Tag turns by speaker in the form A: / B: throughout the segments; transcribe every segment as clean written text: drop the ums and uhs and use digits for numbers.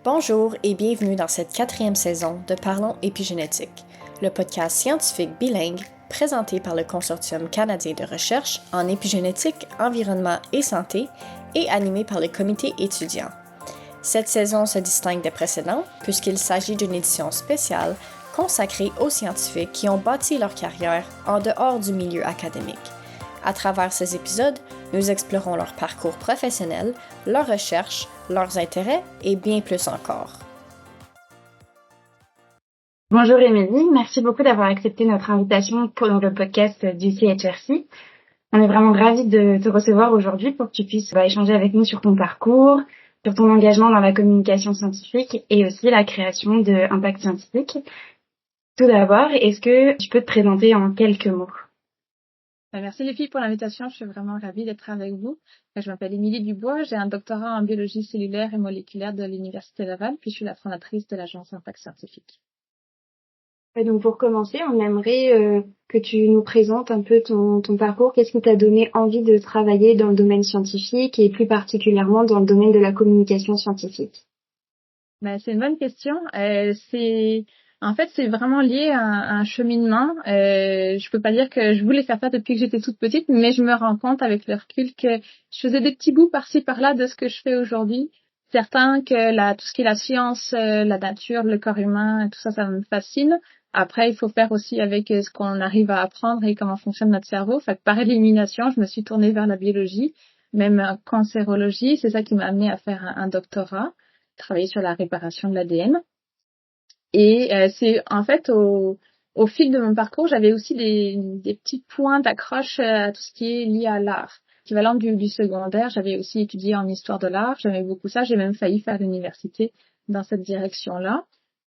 A: Bonjour et bienvenue dans cette 4e saison de Parlons épigénétique, le podcast scientifique bilingue présenté par le Consortium canadien de recherche en épigénétique, environnement et santé et animé par le comité étudiant. Cette saison se distingue des précédentes puisqu'il s'agit d'une édition spéciale consacrée aux scientifiques qui ont bâti leur carrière en dehors du milieu académique. À travers ces épisodes, nous explorons leur parcours professionnel, leurs recherches, leurs intérêts et bien plus encore.
B: Bonjour Émilie, merci beaucoup d'avoir accepté notre invitation pour le podcast du CHRC. On est vraiment ravis de te recevoir aujourd'hui pour que tu puisses échanger avec nous sur ton parcours, sur ton engagement dans la communication scientifique et aussi la création de Impact Scientifique. Tout d'abord, est-ce que tu peux te présenter en quelques mots?
C: Merci les filles pour l'invitation, je suis vraiment ravie d'être avec vous. Je m'appelle Émilie Dubois, j'ai un doctorat en biologie cellulaire et moléculaire de l'Université Laval, puis je suis la fondatrice de l'agence Impact Scientifique.
B: Et donc pour commencer, on aimerait que tu nous présentes un peu ton parcours. Qu'est-ce qui t'a donné envie de travailler dans le domaine scientifique et plus particulièrement dans le domaine de la communication scientifique?
C: C'est une bonne question. C'est vraiment lié à un cheminement. Je peux pas dire que je voulais faire ça depuis que j'étais toute petite, mais je me rends compte avec le recul que je faisais des petits bouts par-ci par-là de ce que je fais aujourd'hui. Certain que tout ce qui est la science, la nature, le corps humain, tout ça, ça me fascine. Après, il faut faire aussi avec ce qu'on arrive à apprendre et comment fonctionne notre cerveau. Fait que par élimination, je me suis tournée vers la biologie, même cancérologie. C'est ça qui m'a amenée à faire un doctorat, travailler sur la réparation de l'ADN. Et c'est en fait au fil de mon parcours, j'avais aussi des petits points d'accroche à tout ce qui est lié à l'art. Équivalent du secondaire, j'avais aussi étudié en histoire de l'art, j'aimais beaucoup ça, j'ai même failli faire l'université dans cette direction-là.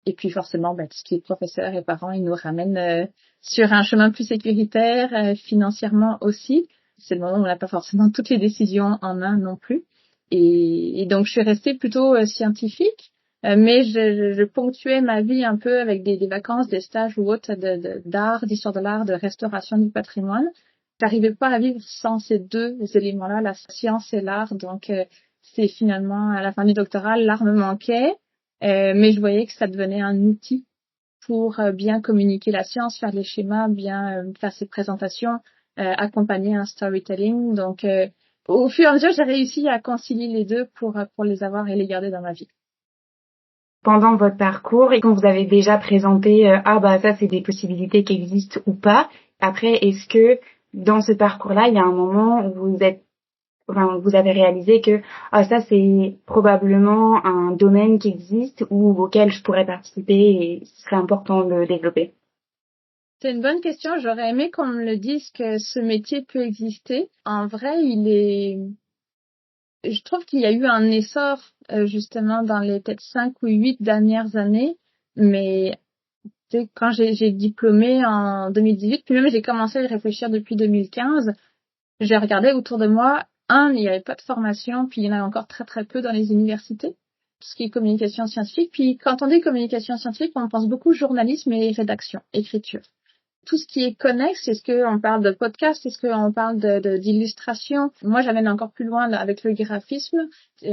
C: Et puis forcément, tout ce qui est professeurs et parents, ils nous ramènent sur un chemin plus sécuritaire, financièrement aussi. C'est le moment où on n'a pas forcément toutes les décisions en main non plus. Et donc je suis restée plutôt scientifique. Mais je ponctuais ma vie un peu avec des vacances, des stages ou autres d'art, d'histoire de l'art, de restauration du patrimoine. J'arrivais pas à vivre sans ces deux éléments-là, la science et l'art. Donc, c'est finalement, à la fin du doctorat, l'art me manquait, mais je voyais que ça devenait un outil pour bien communiquer la science, faire les schémas, bien faire ses présentations, accompagner un storytelling. Donc, au fur et à mesure, j'ai réussi à concilier les deux pour les avoir et les garder dans ma vie.
B: Pendant votre parcours et quand vous avez déjà présenté ça c'est des possibilités qui existent ou pas. Après, est-ce que dans ce parcours-là, il y a un moment où vous avez réalisé que ça c'est probablement un domaine qui existe ou auquel je pourrais participer et ce serait important de le développer?
C: C'est une bonne question. J'aurais aimé qu'on me le dise que ce métier peut exister. En vrai, je trouve qu'il y a eu un essor justement dans les peut-être 5 ou 8 dernières années, mais quand j'ai diplômé en 2018, puis même j'ai commencé à y réfléchir depuis 2015, j'ai regardé autour de moi, il n'y avait pas de formation, puis il y en a encore très très peu dans les universités, tout ce qui est communication scientifique. Puis quand on dit communication scientifique, on pense beaucoup journalisme et rédaction, écriture. Tout ce qui est connexe, est-ce qu'on parle de podcast, est-ce qu'on parle d'illustration? Moi, j'amène encore plus loin là, avec le graphisme.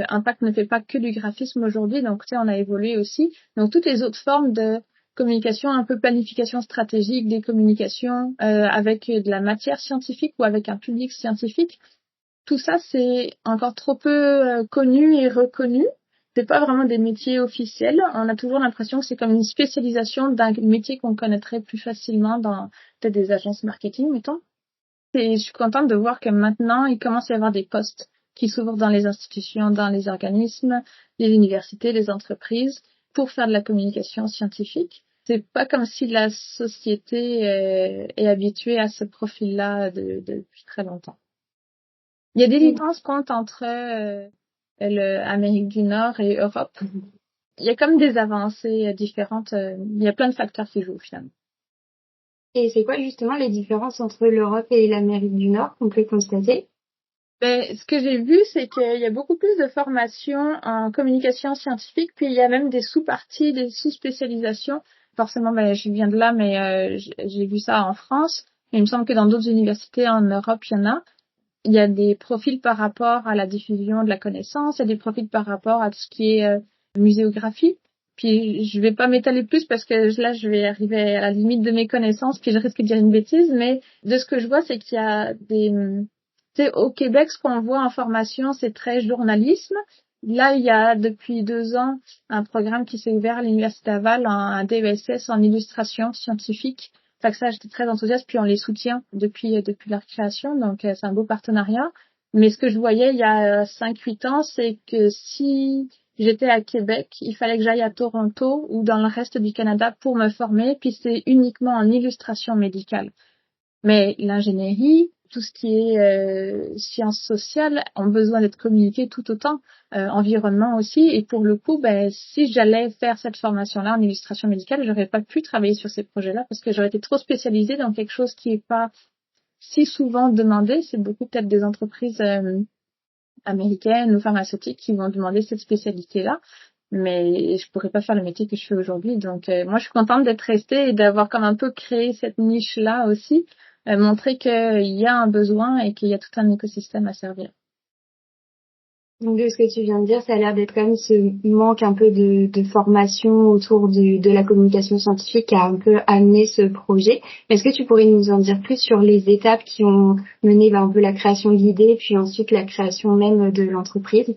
C: Impact ne fait pas que du graphisme aujourd'hui, donc on a évolué aussi. Donc toutes les autres formes de communication, un peu planification stratégique des communications avec de la matière scientifique ou avec un public scientifique, tout ça c'est encore trop peu connu et reconnu. C'est pas vraiment des métiers officiels. On a toujours l'impression que c'est comme une spécialisation d'un métier qu'on connaîtrait plus facilement dans peut-être des agences marketing, mettons. Et je suis contente de voir que maintenant, il commence à y avoir des postes qui s'ouvrent dans les institutions, dans les organismes, les universités, les entreprises, pour faire de la communication scientifique. C'est pas comme si la société est habituée à ce profil-là depuis très longtemps. Il y a des différences entre Amérique du Nord et Europe. Il y a comme des avancées différentes. Il y a plein de facteurs qui jouent finalement.
B: Et c'est quoi justement les différences entre l'Europe et l'Amérique du Nord qu'on peut constater?
C: Ce que j'ai vu, c'est qu'il y a beaucoup plus de formations en communication scientifique, puis il y a même des sous-parties, des sous-spécialisations. Forcément, je viens de là, mais j'ai vu ça en France. Il me semble que dans d'autres universités en Europe, il y en a. Il y a des profils par rapport à la diffusion de la connaissance, il y a des profils par rapport à tout ce qui est muséographie. Puis je vais pas m'étaler plus parce que là je vais arriver à la limite de mes connaissances puis je risque de dire une bêtise, mais de ce que je vois c'est qu'il y a des, tu sais, au Québec ce qu'on voit en formation c'est très journalisme. Là il y a depuis 2 ans un programme qui s'est ouvert à l'Université Laval, un DESS en illustration scientifique. Fait que ça j'étais très enthousiaste puis on les soutient depuis leur création, donc c'est un beau partenariat. Mais ce que je voyais il y a 5-8 ans c'est que si j'étais à Québec, il fallait que j'aille à Toronto ou dans le reste du Canada pour me former, puis c'est uniquement en illustration médicale. Mais l'ingénierie, tout ce qui est sciences sociales, ont besoin d'être communiquées tout autant, environnement aussi. Et pour le coup, ben, si j'allais faire cette formation-là en illustration médicale, j'aurais pas pu travailler sur ces projets-là parce que j'aurais été trop spécialisée dans quelque chose qui est pas si souvent demandé. C'est beaucoup peut-être des entreprises américaines ou pharmaceutiques qui vont demander cette spécialité-là, mais je pourrais pas faire le métier que je fais aujourd'hui. Donc moi je suis contente d'être restée et d'avoir comme un peu créé cette niche-là aussi, montrer qu'il y a un besoin et qu'il y a tout un écosystème à servir.
B: Donc de ce que tu viens de dire, ça a l'air d'être quand même ce manque un peu de formation autour de la communication scientifique qui a un peu amené ce projet. Est-ce que tu pourrais nous en dire plus sur les étapes qui ont mené un peu la création de l'idée, puis ensuite la création même de l'entreprise?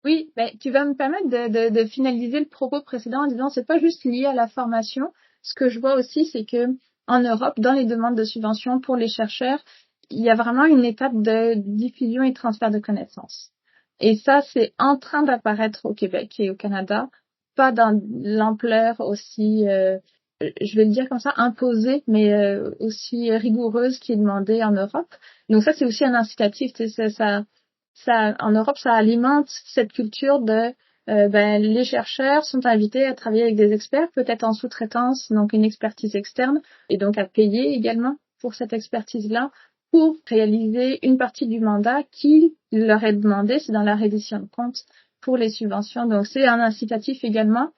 C: Oui, ben, tu vas me permettre de finaliser le propos précédent en disant c'est pas juste lié à la formation. Ce que je vois aussi, c'est que en Europe, dans les demandes de subventions pour les chercheurs, il y a vraiment une étape de diffusion et transfert de connaissances. Et ça, c'est en train d'apparaître au Québec et au Canada, pas dans l'ampleur aussi, je vais le dire comme ça, imposée, mais aussi rigoureuse qui est demandée en Europe. Donc ça, c'est aussi un incitatif. Tu sais, ça, en Europe, ça alimente cette culture de ben, les chercheurs sont invités à travailler avec des experts, peut-être en sous-traitance, donc une expertise externe, et donc à payer également pour cette expertise-là, pour réaliser une partie du mandat qui leur est demandé, c'est dans la reddition de comptes pour les subventions. Donc c'est un incitatif également.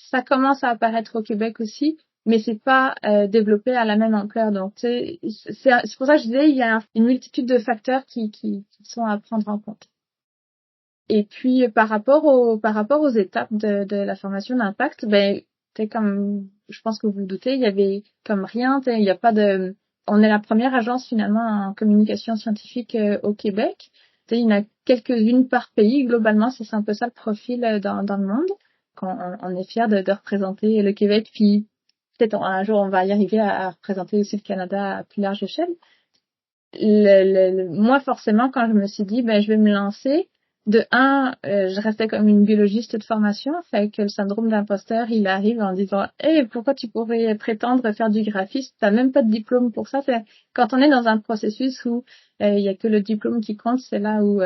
C: Ça commence à apparaître au Québec aussi, mais c'est pas développé à la même ampleur. Donc c'est pour ça que je disais il y a une multitude de facteurs qui sont à prendre en compte. Et puis par rapport aux étapes de la formation d'impact, ben c'est comme je pense que vous vous doutez, il y avait comme rien, il y a pas de on est la première agence finalement en communication scientifique au Québec. Il y en a quelques-unes par pays. Globalement, c'est un peu ça le profil dans le monde. On est fiers de représenter le Québec, puis peut-être un jour on va y arriver à représenter aussi le Canada à plus large échelle. Moi, forcément, quand je me suis dit, ben, je vais me lancer, je restais comme une biologiste de formation, fait que le syndrome d'imposteur, il arrive en disant, hey, pourquoi tu pourrais prétendre faire du graphisme? T'as même pas de diplôme pour ça. C'est quand on est dans un processus où il y a que le diplôme qui compte, c'est là où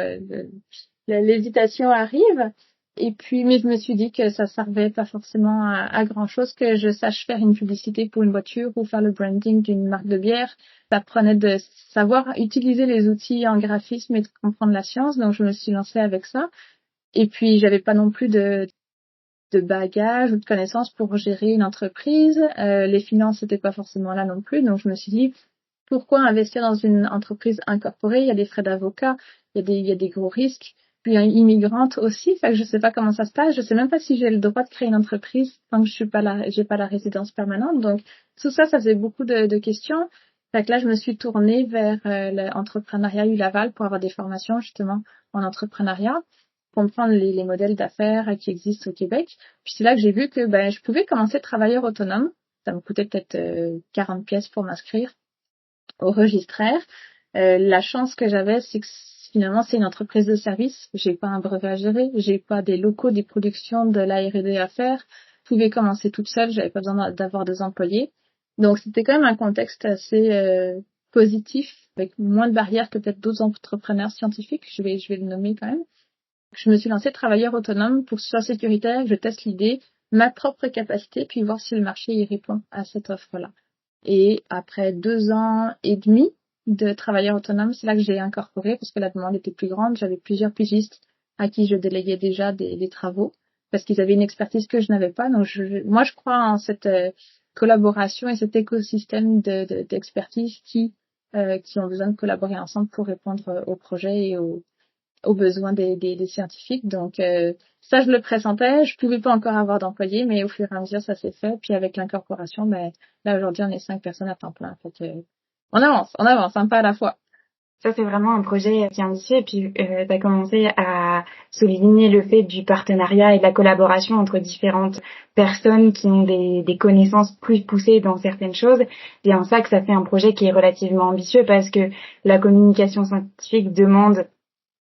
C: l'hésitation arrive. Et puis, mais je me suis dit que ça servait pas forcément à grand chose que je sache faire une publicité pour une voiture ou faire le branding d'une marque de bière. Ça prenait de savoir utiliser les outils en graphisme et de comprendre la science. Donc, je me suis lancée avec ça. Et puis, j'avais pas non plus de bagages ou de connaissances pour gérer une entreprise. Les finances n'étaient pas forcément là non plus. Donc, je me suis dit, pourquoi investir dans une entreprise incorporée? Il y a des frais d'avocat, il y a des gros risques. Puis immigrante aussi, fait que je sais pas comment ça se passe. Je sais même pas si j'ai le droit de créer une entreprise tant que je suis pas là, j'ai pas la résidence permanente. Donc tout ça, ça faisait beaucoup de questions. Fait que là, je me suis tournée vers l'entrepreneuriat U-Laval pour avoir des formations justement en entrepreneuriat, comprendre les modèles d'affaires qui existent au Québec. Puis c'est là que j'ai vu que ben je pouvais commencer travailleur autonome. Ça me coûtait peut-être 40 pièces pour m'inscrire au registraire. La chance que j'avais, c'est que finalement, c'est une entreprise de service. J'ai pas un brevet à gérer, j'ai pas des locaux, des productions, de la R&D à faire. Je pouvais commencer toute seule, j'avais pas besoin d'avoir des employés. Donc, c'était quand même un contexte assez positif, avec moins de barrières que peut-être d'autres entrepreneurs scientifiques. Je vais le nommer quand même. Je me suis lancée travailleur autonome pour que ce soit sécuritaire, que je teste l'idée, ma propre capacité, puis voir si le marché y répond à cette offre-là. Et après 2 ans et demi de travailleur autonome, c'est là que j'ai incorporé parce que la demande était plus grande. J'avais plusieurs pigistes à qui je déléguais déjà des travaux parce qu'ils avaient une expertise que je n'avais pas. Donc moi, je crois en cette collaboration et cet écosystème d'expertise qui ont besoin de collaborer ensemble pour répondre aux projets et aux besoins des scientifiques. Donc ça, je le présentais. Je pouvais pas encore avoir d'employés, mais au fur et à mesure, ça s'est fait. Puis avec l'incorporation, là aujourd'hui, on est 5 personnes à temps plein. Fait que on avance, un pas à la fois.
B: Ça, c'est vraiment un projet qui est ambitieux. Et puis, tu as commencé à souligner le fait du partenariat et de la collaboration entre différentes personnes qui ont des connaissances plus poussées dans certaines choses. C'est en ça que ça fait un projet qui est relativement ambitieux parce que la communication scientifique demande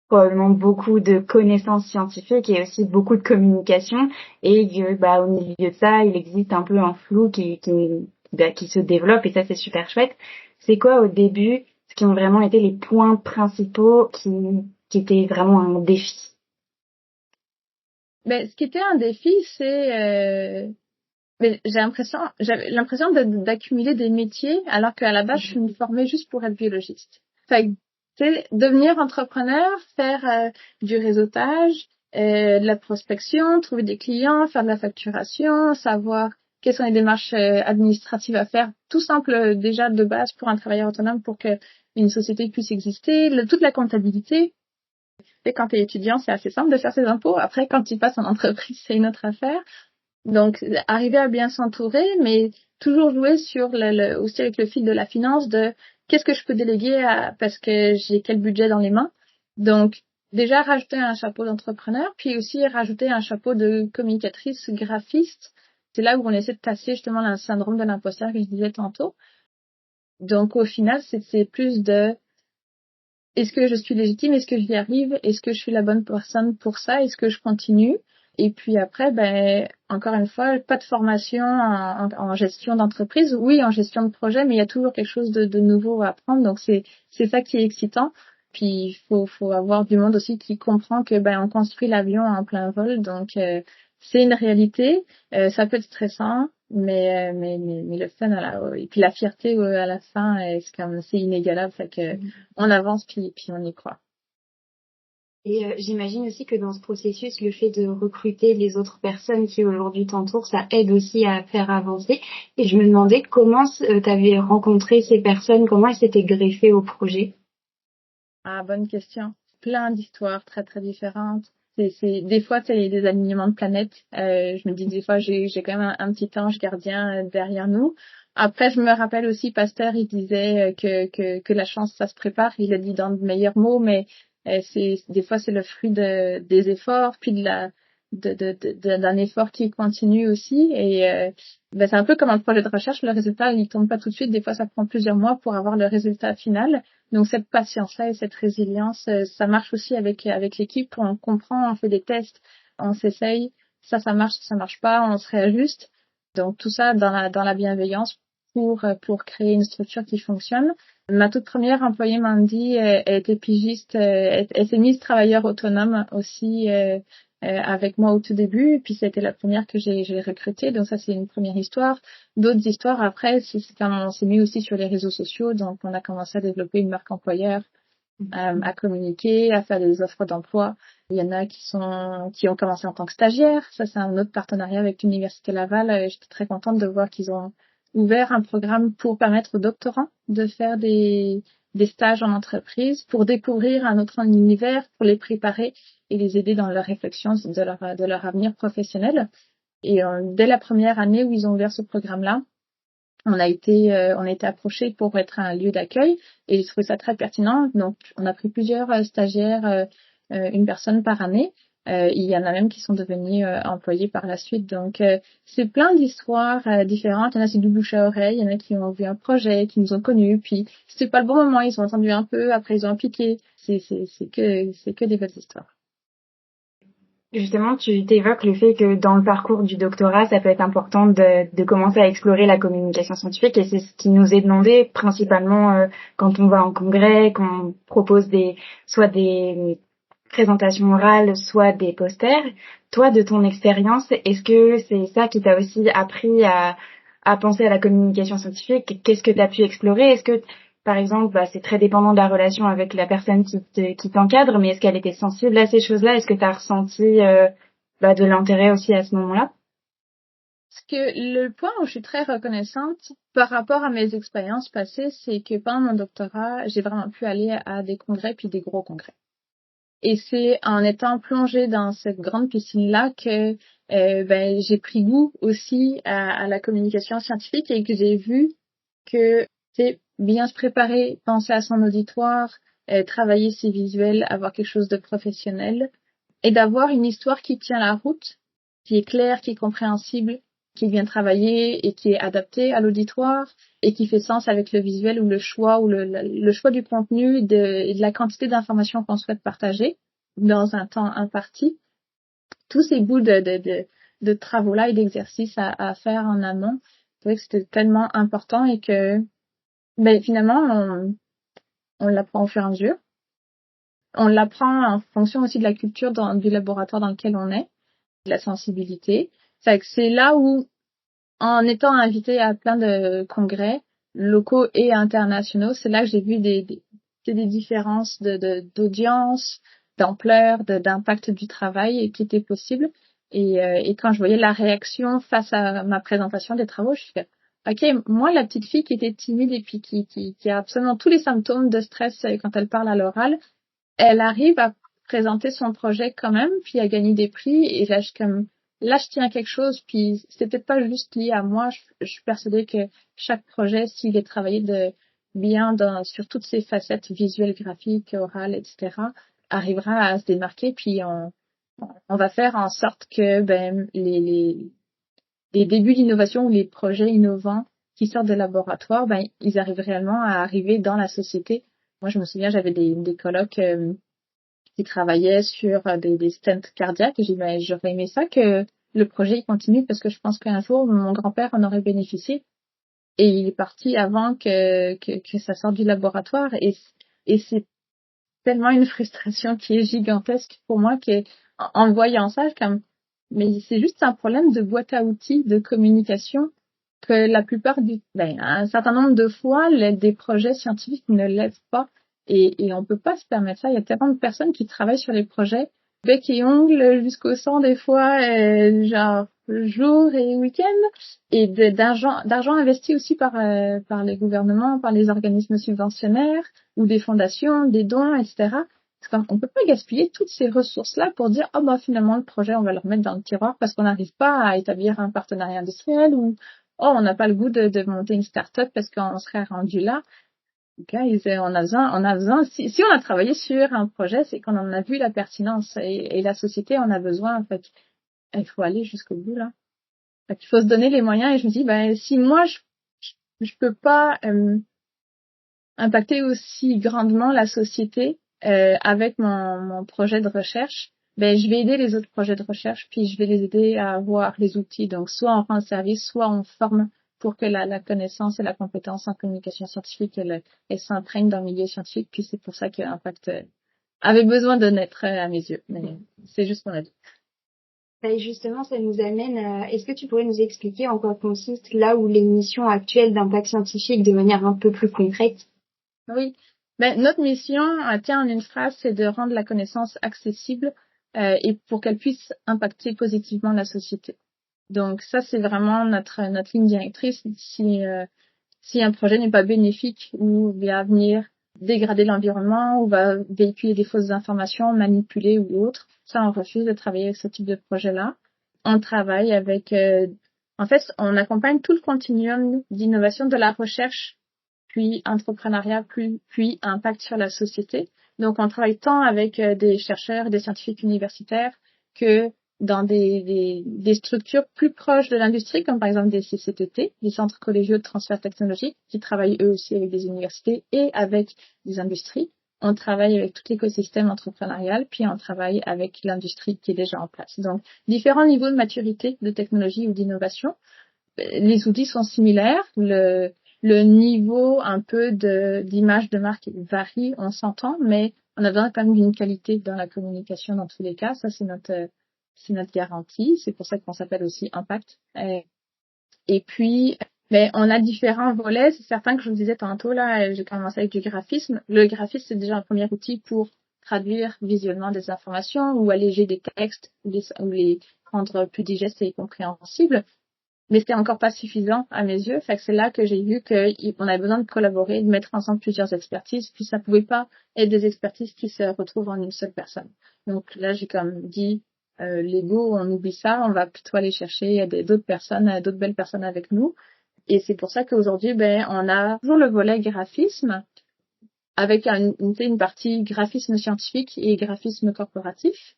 B: probablement beaucoup de connaissances scientifiques et aussi beaucoup de communication. Et au milieu de ça, il existe un peu un flou qui se développe et ça, c'est super chouette. C'est quoi au début ce qui ont vraiment été les points principaux qui étaient vraiment un défi?
C: Ce qui était un défi, c'est j'avais l'impression d'accumuler des métiers alors qu'à la base, je suis me formée juste pour être biologiste. Fait que, tu sais, devenir entrepreneur, faire du réseautage, de la prospection, trouver des clients, faire de la facturation, savoir quelles sont les démarches administratives à faire, tout simple déjà de base pour un travailleur autonome pour que une société puisse exister, toute la comptabilité. Et quand tu es étudiant, c'est assez simple de faire ses impôts. Après, quand tu passes en entreprise, c'est une autre affaire. Donc, arriver à bien s'entourer, mais toujours jouer sur aussi avec le fil de la finance de qu'est-ce que je peux déléguer parce que j'ai quel budget dans les mains. Donc, déjà rajouter un chapeau d'entrepreneur, puis aussi rajouter un chapeau de communicatrice, graphiste. C'est là où on essaie de tasser justement le syndrome de l'imposteur que je disais tantôt. Donc, au final, c'est plus de est-ce que je suis légitime? Est-ce que j'y arrive? Est-ce que je suis la bonne personne pour ça? Est-ce que je continue? Et puis après, encore une fois, pas de formation en gestion d'entreprise. Oui, en gestion de projet, mais il y a toujours quelque chose de nouveau à apprendre. Donc c'est ça qui est excitant. Puis faut avoir du monde aussi qui comprend que on construit l'avion en plein vol. Donc c'est une réalité. Ça peut être stressant, mais le fun et puis la fierté à la fin, c'est inégalable. Fait que on avance puis on y croit.
B: Et j'imagine aussi que dans ce processus, le fait de recruter les autres personnes qui aujourd'hui t'entourent, ça aide aussi à faire avancer. Et je me demandais comment tu avais rencontré ces personnes, comment elles s'étaient greffées au projet.
C: Ah, bonne question. Plein d'histoires très très différentes. Des fois c'est des alignements de planètes. Je me dis des fois j'ai quand même un petit ange gardien derrière nous. Après je me rappelle aussi Pasteur, il disait que la chance ça se prépare. Il a dit dans de meilleurs mots, mais des fois c'est le fruit des efforts puis d'un effort qui continue aussi. Et c'est un peu comme un projet de recherche. Le résultat il tombe pas tout de suite. Des fois ça prend plusieurs mois pour avoir le résultat final. Donc cette patience-là et cette résilience, ça marche aussi avec l'équipe. On comprend, on fait des tests, on s'essaye. Ça marche, ça marche pas, on se réajuste. Donc tout ça dans la bienveillance pour créer une structure qui fonctionne. Ma toute première employée Mandy, elle était pigiste, elle s'est mise travailleur autonome aussi avec moi au tout début. Puis c'était la première que j'ai recrutée. Donc ça c'est une première histoire. D'autres histoires après, c'est quand on s'est mis aussi sur les réseaux sociaux. Donc on a commencé à développer une marque employeur, à communiquer, à faire des offres d'emploi. Il y en a qui ont commencé en tant que stagiaires. Ça c'est un autre partenariat avec l'Université Laval. J'étais très contente de voir qu'ils ont ouvert un programme pour permettre aux doctorants de faire des stages en entreprise pour découvrir un autre univers, pour les préparer et les aider dans leur réflexion de leur avenir professionnel. Et dès la première année où ils ont ouvert ce programme-là, on a été approché pour être un lieu d'accueil et j'ai trouvé ça très pertinent. Donc, on a pris plusieurs stagiaires, une personne par année. Il y en a même qui sont devenus employés par la suite. Donc, c'est plein d'histoires différentes. Il y en a, c'est du bouche à oreille. Il y en a qui ont vu un projet, qui nous ont connus. Puis, c'était pas le bon moment. Ils ont entendu un peu. Après, ils ont appliqué. C'est que des belles histoires.
B: Justement, tu t'évoques le fait que dans le parcours du doctorat, ça peut être important de commencer à explorer la communication scientifique et c'est ce qui nous est demandé principalement quand on va en congrès, qu'on propose soit des présentations orales, soit des posters. Toi, de ton expérience, est-ce que c'est ça qui t'a aussi appris à penser à la communication scientifique? Qu'est-ce que tu as pu explorer? Est-ce que par exemple, c'est très dépendant de la relation avec la personne qui t'encadre, mais est-ce qu'elle était sensible à ces choses-là? Est-ce que tu as ressenti de l'intérêt aussi à ce moment-là?
C: Parce que le point où je suis très reconnaissante par rapport à mes expériences passées, c'est que pendant mon doctorat, j'ai vraiment pu aller à des congrès puis des gros congrès. Et c'est en étant plongée dans cette grande piscine-là que j'ai pris goût aussi à la communication scientifique et que j'ai vu que c'est bien se préparer, penser à son auditoire, travailler ses visuels, avoir quelque chose de professionnel et d'avoir une histoire qui tient la route, qui est claire, qui est compréhensible, qui est bien travaillée et qui est adaptée à l'auditoire et qui fait sens avec le visuel ou le choix du contenu et de la quantité d'informations qu'on souhaite partager dans un temps imparti. Tous ces bouts de travaux-là et d'exercices à faire en amont, c'est vrai que c'était tellement important et que finalement on l'apprend au fur et à mesure. On l'apprend en fonction aussi de la culture du laboratoire dans lequel on est, de la sensibilité. C'est là où, en étant invité à plein de congrès locaux et internationaux, c'est là que j'ai vu des différences d'audience, d'ampleur, d'impact du travail qui étaient possibles. Et quand je voyais la réaction face à ma présentation des travaux, je suis OK, moi, la petite fille qui était timide et puis qui a absolument tous les symptômes de stress quand elle parle à l'oral, elle arrive à présenter son projet quand même, puis à gagner des prix. Et là, je tiens à quelque chose, puis c'est peut-être pas juste lié à moi. Je suis persuadée que chaque projet, s'il est travaillé bien sur toutes ses facettes visuelles, graphiques, orales, etc., arrivera à se démarquer. Puis on va faire en sorte que les débuts d'innovation ou les projets innovants qui sortent des laboratoires, ils arrivent réellement à arriver dans la société. Moi, je me souviens, j'avais des colocs qui travaillaient sur des stents cardiaques et j'ai dit, j'aurais aimé ça que le projet il continue parce que je pense qu'un jour, mon grand-père en aurait bénéficié. Et il est parti avant que ça sorte du laboratoire. Et c'est tellement une frustration qui est gigantesque pour moi en voyant ça, mais c'est juste un problème de boîte à outils, de communication, que la plupart un certain nombre de fois, des projets scientifiques ne lèvent pas. Et on peut pas se permettre ça. Il y a tellement de personnes qui travaillent sur les projets, bec et ongles jusqu'au sang des fois, genre jour et week-end, et d'argent investi aussi par les gouvernements, par les organismes subventionnaires ou des fondations, des dons, etc. On peut pas gaspiller toutes ces ressources-là pour dire finalement le projet on va le remettre dans le tiroir parce qu'on n'arrive pas à établir un partenariat industriel ou on n'a pas le goût de monter une start-up parce qu'on serait rendu là. Guys, on a besoin, si on a travaillé sur un projet, c'est qu'on en a vu la pertinence et la société en a besoin, en fait. Il faut aller jusqu'au bout, là. Il faut se donner les moyens et je me dis, si moi, je peux pas, impacter aussi grandement la société, avec mon projet de recherche, je vais aider les autres projets de recherche puis je vais les aider à avoir les outils. Donc, soit on rend service, soit on forme pour que la connaissance et la compétence en communication scientifique, elle s'imprègne dans le milieu scientifique. Puis c'est pour ça que Impact avait besoin de naître à mes yeux. Mais c'est juste mon avis.
B: Et justement, ça nous amène est-ce que tu pourrais nous expliquer en quoi consiste là où les missions actuelles d'Impact Scientifique de manière un peu plus concrète?
C: Oui. Notre mission, tient en une phrase, c'est de rendre la connaissance accessible et pour qu'elle puisse impacter positivement la société. Donc ça, c'est vraiment notre ligne directrice. Si un projet n'est pas bénéfique ou va venir dégrader l'environnement ou va véhiculer des fausses informations, manipuler ou autre, ça, on refuse de travailler avec ce type de projet-là. On travaille avec... en fait, on accompagne tout le continuum d'innovation de la recherche, puis entrepreneuriat, puis impact sur la société. Donc, on travaille tant avec des chercheurs et des scientifiques universitaires que dans des structures plus proches de l'industrie, comme par exemple des CCTT, des centres collégiaux de transfert technologique, qui travaillent eux aussi avec des universités et avec des industries. On travaille avec tout l'écosystème entrepreneurial, puis on travaille avec l'industrie qui est déjà en place. Donc, différents niveaux de maturité de technologie ou d'innovation. Les outils sont similaires. Le niveau un peu d'image de marque varie, on s'entend, mais on a besoin quand même d'une qualité dans la communication dans tous les cas. Ça, c'est notre garantie. C'est pour ça qu'on s'appelle aussi Impact. Et puis, on a différents volets. C'est certain que je vous disais tantôt, là, j'ai commencé avec du graphisme. Le graphisme, c'est déjà un premier outil pour traduire visuellement des informations ou alléger des textes ou les rendre plus digestes et compréhensibles. Mais c'était encore pas suffisant à mes yeux. Fait que c'est là que j'ai vu qu'on avait besoin de collaborer, de mettre ensemble plusieurs expertises. Puis ça pouvait pas être des expertises qui se retrouvent en une seule personne. Donc là, j'ai comme dit, l'ego, on oublie ça, on va plutôt aller chercher d'autres personnes, d'autres belles personnes avec nous. Et c'est pour ça qu'aujourd'hui, on a toujours le volet graphisme avec une partie graphisme scientifique et graphisme corporatif,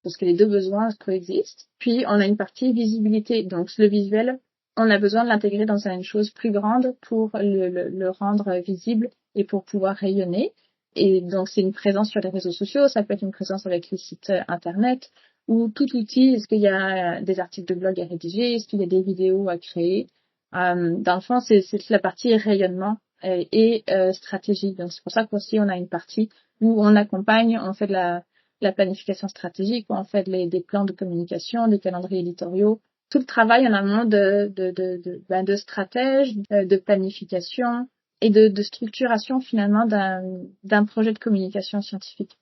C: parce que les deux besoins coexistent. Puis, on a une partie visibilité. Donc, le visuel, on a besoin de l'intégrer dans une chose plus grande pour le rendre visible et pour pouvoir rayonner. Et donc, c'est une présence sur les réseaux sociaux, ça peut être une présence avec les sites internet, ou tout outil. Est-ce qu'il y a des articles de blog à rédiger? Est-ce qu'il y a des vidéos à créer? Dans le fond, c'est la partie rayonnement et stratégie. Donc, c'est pour ça qu'aussi, on a une partie où on accompagne, on fait de la planification stratégique, où on fait des plans de communication, des calendriers éditoriaux, tout le travail en amont de stratège, de planification et de structuration finalement d'un projet de communication scientifique.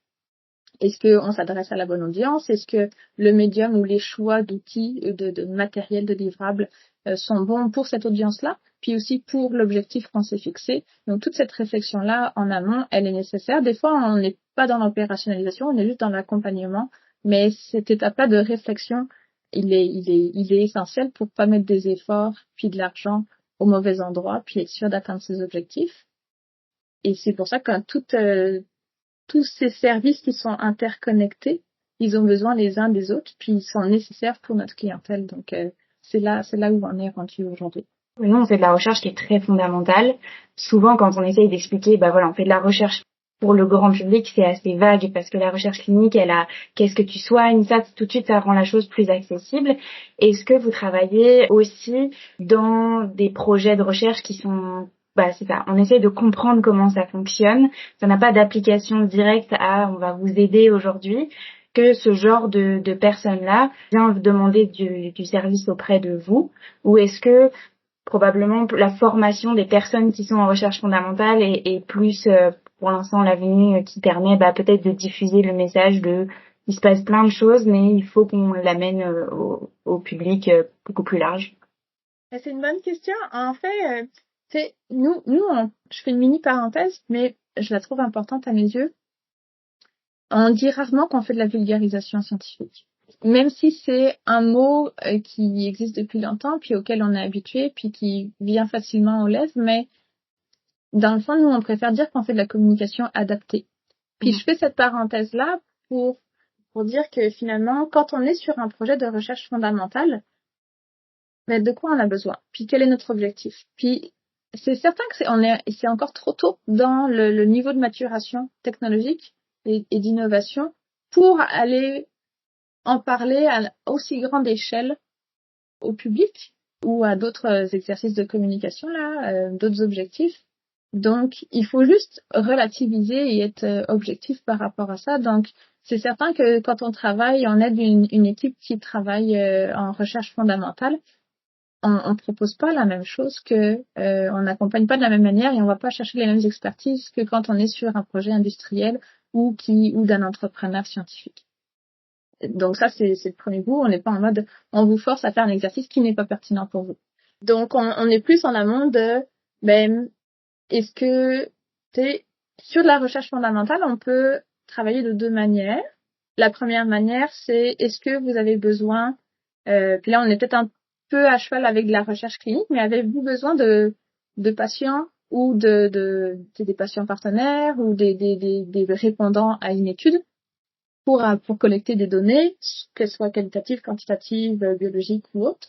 C: Est-ce qu'on s'adresse à la bonne audience? Est-ce que le médium ou les choix d'outils, de matériel, de livrables sont bons pour cette audience-là? Puis aussi pour l'objectif qu'on s'est fixé. Donc toute cette réflexion-là en amont, elle est nécessaire. Des fois, on n'est pas dans l'opérationnalisation, on est juste dans l'accompagnement. Mais cette étape-là de réflexion, il est essentiel pour pas mettre des efforts puis de l'argent au mauvais endroit, puis être sûr d'atteindre ses objectifs. Et c'est pour ça que tous ces services qui sont interconnectés, ils ont besoin les uns des autres, puis ils sont nécessaires pour notre clientèle. Donc, c'est là où on est rendu aujourd'hui.
B: Oui, non, on fait de la recherche qui est très fondamentale. Souvent, quand on essaye d'expliquer, on fait de la recherche pour le grand public, c'est assez vague parce que la recherche clinique, elle a qu'est-ce que tu soignes, ça, tout de suite, ça rend la chose plus accessible. Est-ce que vous travaillez aussi dans des projets de recherche qui sont c'est ça. On essaie de comprendre comment ça fonctionne. Ça n'a pas d'application directe à on va vous aider aujourd'hui, que ce genre de personnes-là vient demander du service auprès de vous, ou est-ce que probablement la formation des personnes qui sont en recherche fondamentale est plus pour l'instant l'avenue qui permet peut-être de diffuser le message de il se passe plein de choses, mais il faut qu'on l'amène au public beaucoup plus large.
C: C'est une bonne question. En fait, je fais une mini parenthèse, mais je la trouve importante à mes yeux. On dit rarement qu'on fait de la vulgarisation scientifique. Même si c'est un mot qui existe depuis longtemps, puis auquel on est habitué, puis qui vient facilement aux lèvres, mais dans le fond, nous, on préfère dire qu'on fait de la communication adaptée. Puis je fais cette parenthèse-là pour dire que finalement, quand on est sur un projet de recherche fondamentale, de quoi on a besoin? Puis quel est notre objectif? Puis c'est certain que c'est encore trop tôt dans le niveau de maturation technologique et d'innovation pour aller en parler à aussi grande échelle au public ou à d'autres exercices de communication d'autres objectifs. Donc, il faut juste relativiser et être objectif par rapport à ça. Donc, c'est certain que quand on travaille, on aide une équipe qui travaille en recherche fondamentale, on propose pas la même chose on n'accompagne pas de la même manière et on va pas chercher les mêmes expertises que quand on est sur un projet industriel ou d'un entrepreneur scientifique. Donc ça, c'est le premier bout. On n'est pas en mode, on vous force à faire un exercice qui n'est pas pertinent pour vous. Donc, on est plus en amont de, est-ce que, sur de la recherche fondamentale, on peut travailler de deux manières. La première manière, c'est, est-ce que vous avez besoin, puis là, on est peut-être un peu à cheval avec de la recherche clinique, mais avez-vous besoin de patients ou des patients partenaires ou des répondants à une étude pour collecter des données, qu'elles soient qualitatives, quantitatives, biologiques ou autres.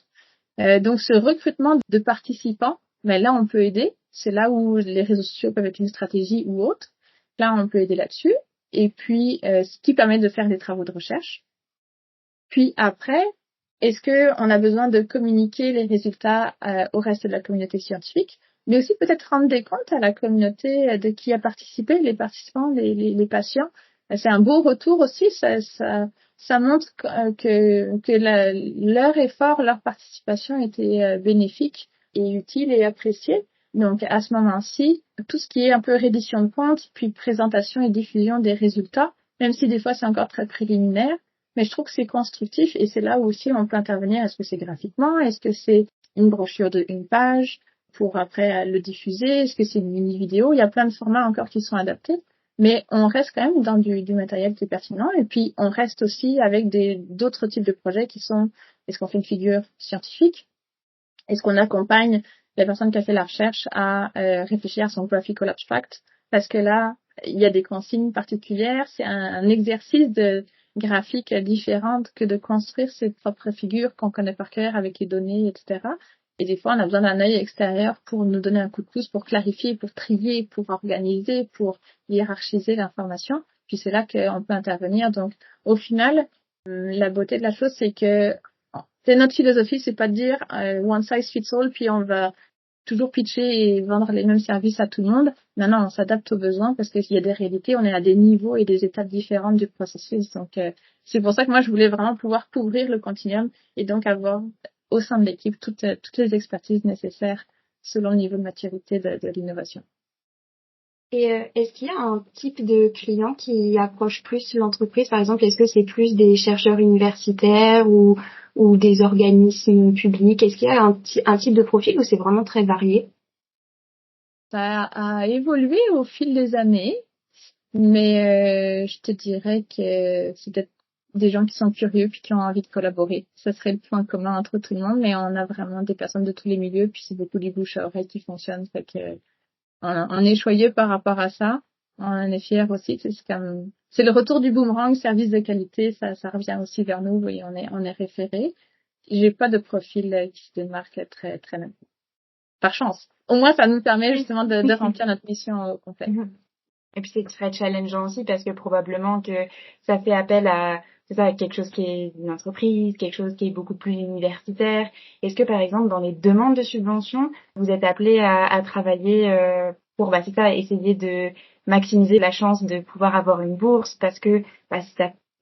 C: Donc, ce recrutement de participants, là, on peut aider. C'est là où les réseaux sociaux peuvent être une stratégie ou autre. Là, on peut aider là-dessus. Et puis, ce qui permet de faire des travaux de recherche. Puis après, est-ce qu'on a besoin de communiquer les résultats au reste de la communauté scientifique, mais aussi peut-être rendre des comptes à la communauté de qui a participé, les participants, les patients. C'est un beau retour aussi, ça montre que leur effort, leur participation était bénéfique et utile et appréciée. Donc à ce moment-ci, tout ce qui est un peu reddition de comptes, puis présentation et diffusion des résultats, même si des fois c'est encore très préliminaire, mais je trouve que c'est constructif et c'est là où aussi on peut intervenir. Est-ce que c'est graphiquement? Est-ce que c'est une brochure de une page pour après le diffuser? Est-ce que c'est une mini-vidéo? Il y a plein de formats encore qui sont adaptés, mais on reste quand même dans du matériel qui est pertinent. Et puis, on reste aussi avec d'autres types de projets qui sont, est-ce qu'on fait une figure scientifique? Est-ce qu'on accompagne la personne qui a fait la recherche à réfléchir à son graphical abstract? Parce que là, il y a des consignes particulières. C'est un exercice de graphique différente que de construire ses propres figures qu'on connaît par cœur avec les données, etc. Et des fois, on a besoin d'un œil extérieur pour nous donner un coup de pouce, pour clarifier, pour trier, pour organiser, pour hiérarchiser l'information. Puis c'est là qu'on peut intervenir. Donc, au final, la beauté de la chose, c'est que c'est notre philosophie, c'est pas de dire one size fits all, puis on va toujours pitcher et vendre les mêmes services à tout le monde. Non, on s'adapte aux besoins parce qu'il y a des réalités, on est à des niveaux et des étapes différentes du processus. Donc, c'est pour ça que moi, je voulais vraiment pouvoir couvrir le continuum et donc avoir au sein de l'équipe toutes les expertises nécessaires selon le niveau de maturité de l'innovation.
B: Et est-ce qu'il y a un type de client qui approche plus l'entreprise? Par exemple, est-ce que c'est plus des chercheurs universitaires ou des organismes publics? Est-ce qu'il y a un type de profil ou c'est vraiment très varié?
C: Ça a évolué au fil des années, mais je te dirais que c'est peut-être des gens qui sont curieux puis qui ont envie de collaborer. Ça serait le point commun entre tout le monde, mais on a vraiment des personnes de tous les milieux, puis c'est beaucoup du bouche à oreille qui fonctionne. Fait que on est joyeux par rapport à ça. On en est fiers aussi. C'est le retour du boomerang, service de qualité. Ça revient aussi vers nous et on est référé. J'ai pas de profil qui se démarque très, très nettement. Par chance. Au moins, ça nous permet justement de remplir notre mission au complet.
B: Et puis c'est très challengeant aussi parce que probablement que ça fait appel à quelque chose qui est une entreprise, quelque chose qui est beaucoup plus universitaire. Est-ce que par exemple dans les demandes de subventions, vous êtes appelé à travailler pour essayer de maximiser la chance de pouvoir avoir une bourse parce que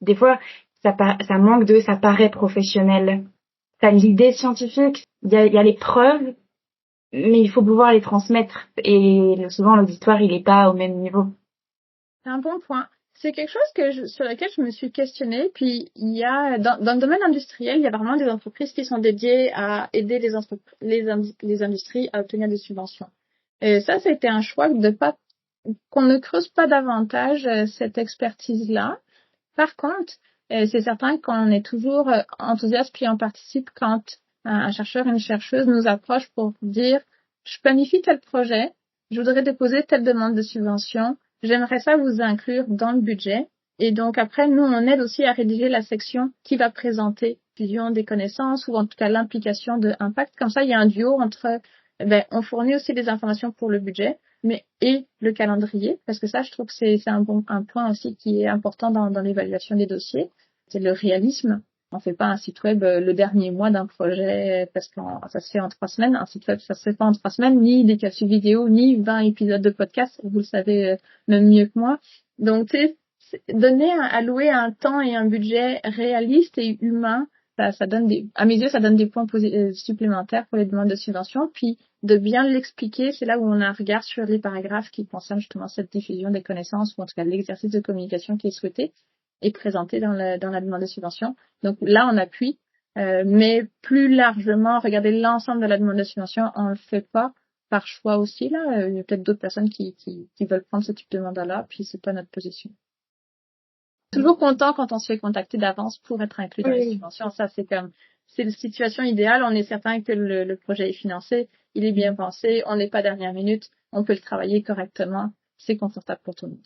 B: des fois ça manque ça paraît professionnel. T'as l'idée scientifique, il y a les preuves, mais il faut pouvoir les transmettre et souvent l'auditoire il est pas au même niveau.
C: C'est un bon point. C'est quelque chose sur lequel je me suis questionnée. Puis il y a dans le domaine industriel, il y a vraiment des entreprises qui sont dédiées à aider les industries à obtenir des subventions. Et ça a été un choix qu'on ne creuse pas davantage cette expertise-là. Par contre, c'est certain qu'on est toujours enthousiaste puis on participe quand un chercheur, une chercheuse nous approche pour dire je planifie tel projet, je voudrais déposer telle demande de subvention, j'aimerais ça vous inclure dans le budget. Et donc après, nous, on aide aussi à rédiger la section qui va présenter l'union des connaissances ou en tout cas l'implication de impact. Comme ça, il y a un duo entre, on fournit aussi des informations pour le budget, et le calendrier, parce que ça, je trouve que c'est un point aussi qui est important dans l'évaluation des dossiers. C'est le réalisme. On fait pas un site web le dernier mois d'un projet parce que ça se fait en 3 semaines. Un site web, ça se fait pas en 3 semaines, ni des capsules vidéo, ni 20 épisodes de podcast. Vous le savez même mieux que moi. Donc, tu sais, allouer un temps et un budget réaliste et humain, ça donne à mes yeux, ça donne des points supplémentaires pour les demandes de subvention. Puis, de bien l'expliquer, c'est là où on a un regard sur les paragraphes qui concernent justement cette diffusion des connaissances ou en tout cas l'exercice de communication qui est souhaité et présenté dans la demande de subvention. Donc là, on appuie, mais plus largement, regarder l'ensemble de la demande de subvention, on le fait pas par choix aussi là. Il y a peut-être d'autres personnes qui veulent prendre ce type de mandat-là, puis c'est pas notre position. Toujours content quand on se fait contacter d'avance pour être inclus dans les subventions. Ça, c'est la situation idéale. On est certain que le projet est financé, il est bien pensé, on n'est pas dernière minute, on peut le travailler correctement. C'est confortable pour tout le monde.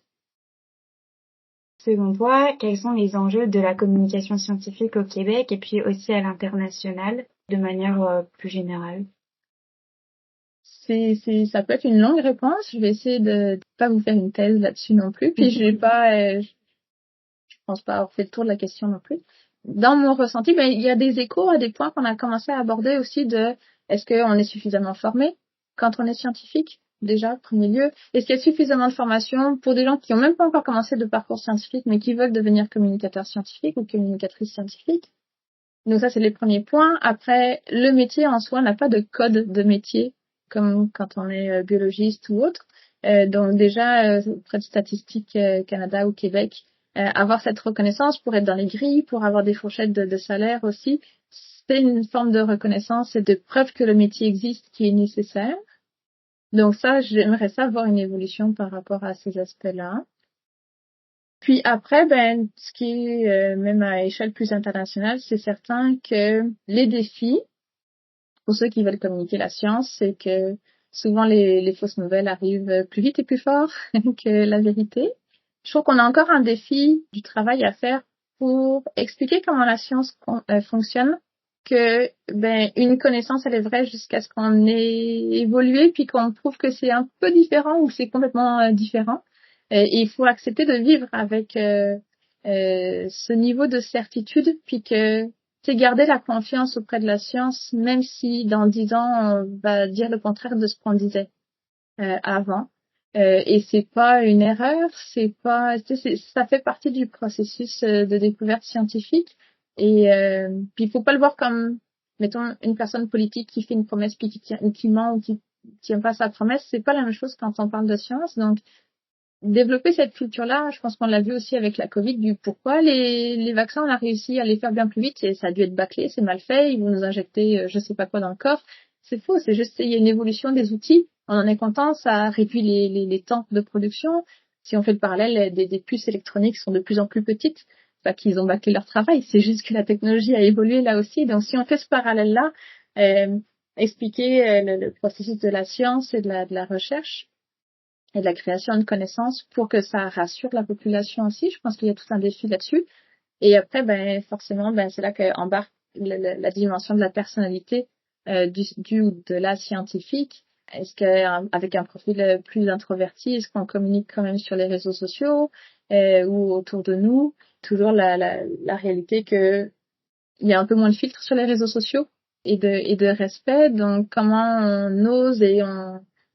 B: Selon toi, quels sont les enjeux de la communication scientifique au Québec et puis aussi à l'international de manière plus générale?
C: Ça peut être une longue réponse. Je vais essayer de pas vous faire une thèse là-dessus non plus. Puis je pense pas avoir fait le tour de la question non plus. Dans mon ressenti, il y a des échos à des points qu'on a commencé à aborder aussi de est-ce qu'on est suffisamment formé quand on est scientifique, déjà, premier lieu. Est-ce qu'il y a suffisamment de formation pour des gens qui ont même pas encore commencé de parcours scientifique, mais qui veulent devenir communicateurs scientifiques ou communicatrices scientifiques? Donc ça, c'est les premiers points. Après, le métier en soi n'a pas de code de métier, comme quand on est biologiste ou autre. Donc déjà, auprès de Statistique Canada ou Québec, avoir cette reconnaissance pour être dans les grilles, pour avoir des fourchettes de salaire aussi, c'est une forme de reconnaissance et de preuve que le métier existe qui est nécessaire. Donc ça, j'aimerais ça voir une évolution par rapport à ces aspects-là. Puis après, ce qui est même à échelle plus internationale, c'est certain que les défis, pour ceux qui veulent communiquer la science, c'est que souvent les fausses nouvelles arrivent plus vite et plus fort que la vérité. Je trouve qu'on a encore un défi du travail à faire pour expliquer comment la science fonctionne, que une connaissance elle est vraie jusqu'à ce qu'on ait évolué puis qu'on prouve que c'est un peu différent ou c'est complètement différent. Et il faut accepter de vivre avec ce niveau de certitude puis que c'est garder la confiance auprès de la science même si dans 10 ans on va dire le contraire de ce qu'on disait avant. Et c'est pas une erreur, c'est pas, ça fait partie du processus de découverte scientifique. Et puis il faut pas le voir comme, mettons, une personne politique qui fait une promesse puis qui ment ou qui tient pas sa promesse. C'est pas la même chose quand on parle de science. Donc développer cette culture-là, je pense qu'on l'a vu aussi avec la Covid, du pourquoi les vaccins, on a réussi à les faire bien plus vite et ça a dû être bâclé, c'est mal fait, ils vont nous injecter je sais pas quoi dans le corps. C'est faux, c'est juste, il y a une évolution des outils, on en est content, ça réduit les temps de production. Si on fait le parallèle, des puces électroniques sont de plus en plus petites, pas qu'ils ont bâclé leur travail, c'est juste que la technologie a évolué là aussi. Donc si on fait ce parallèle-là, expliquer le processus de la science et de la recherche, et de la création de connaissances pour que ça rassure la population aussi. Je pense qu'il y a tout un défi là-dessus. Et après, forcément, c'est là qu'embarque la dimension de la personnalité du ou de la scientifique. Est-ce qu'avec un profil plus introverti, est-ce qu'on communique quand même sur les réseaux sociaux ou autour de nous? Toujours la réalité que il y a un peu moins de filtres sur les réseaux sociaux et de respect. Donc, comment on ose et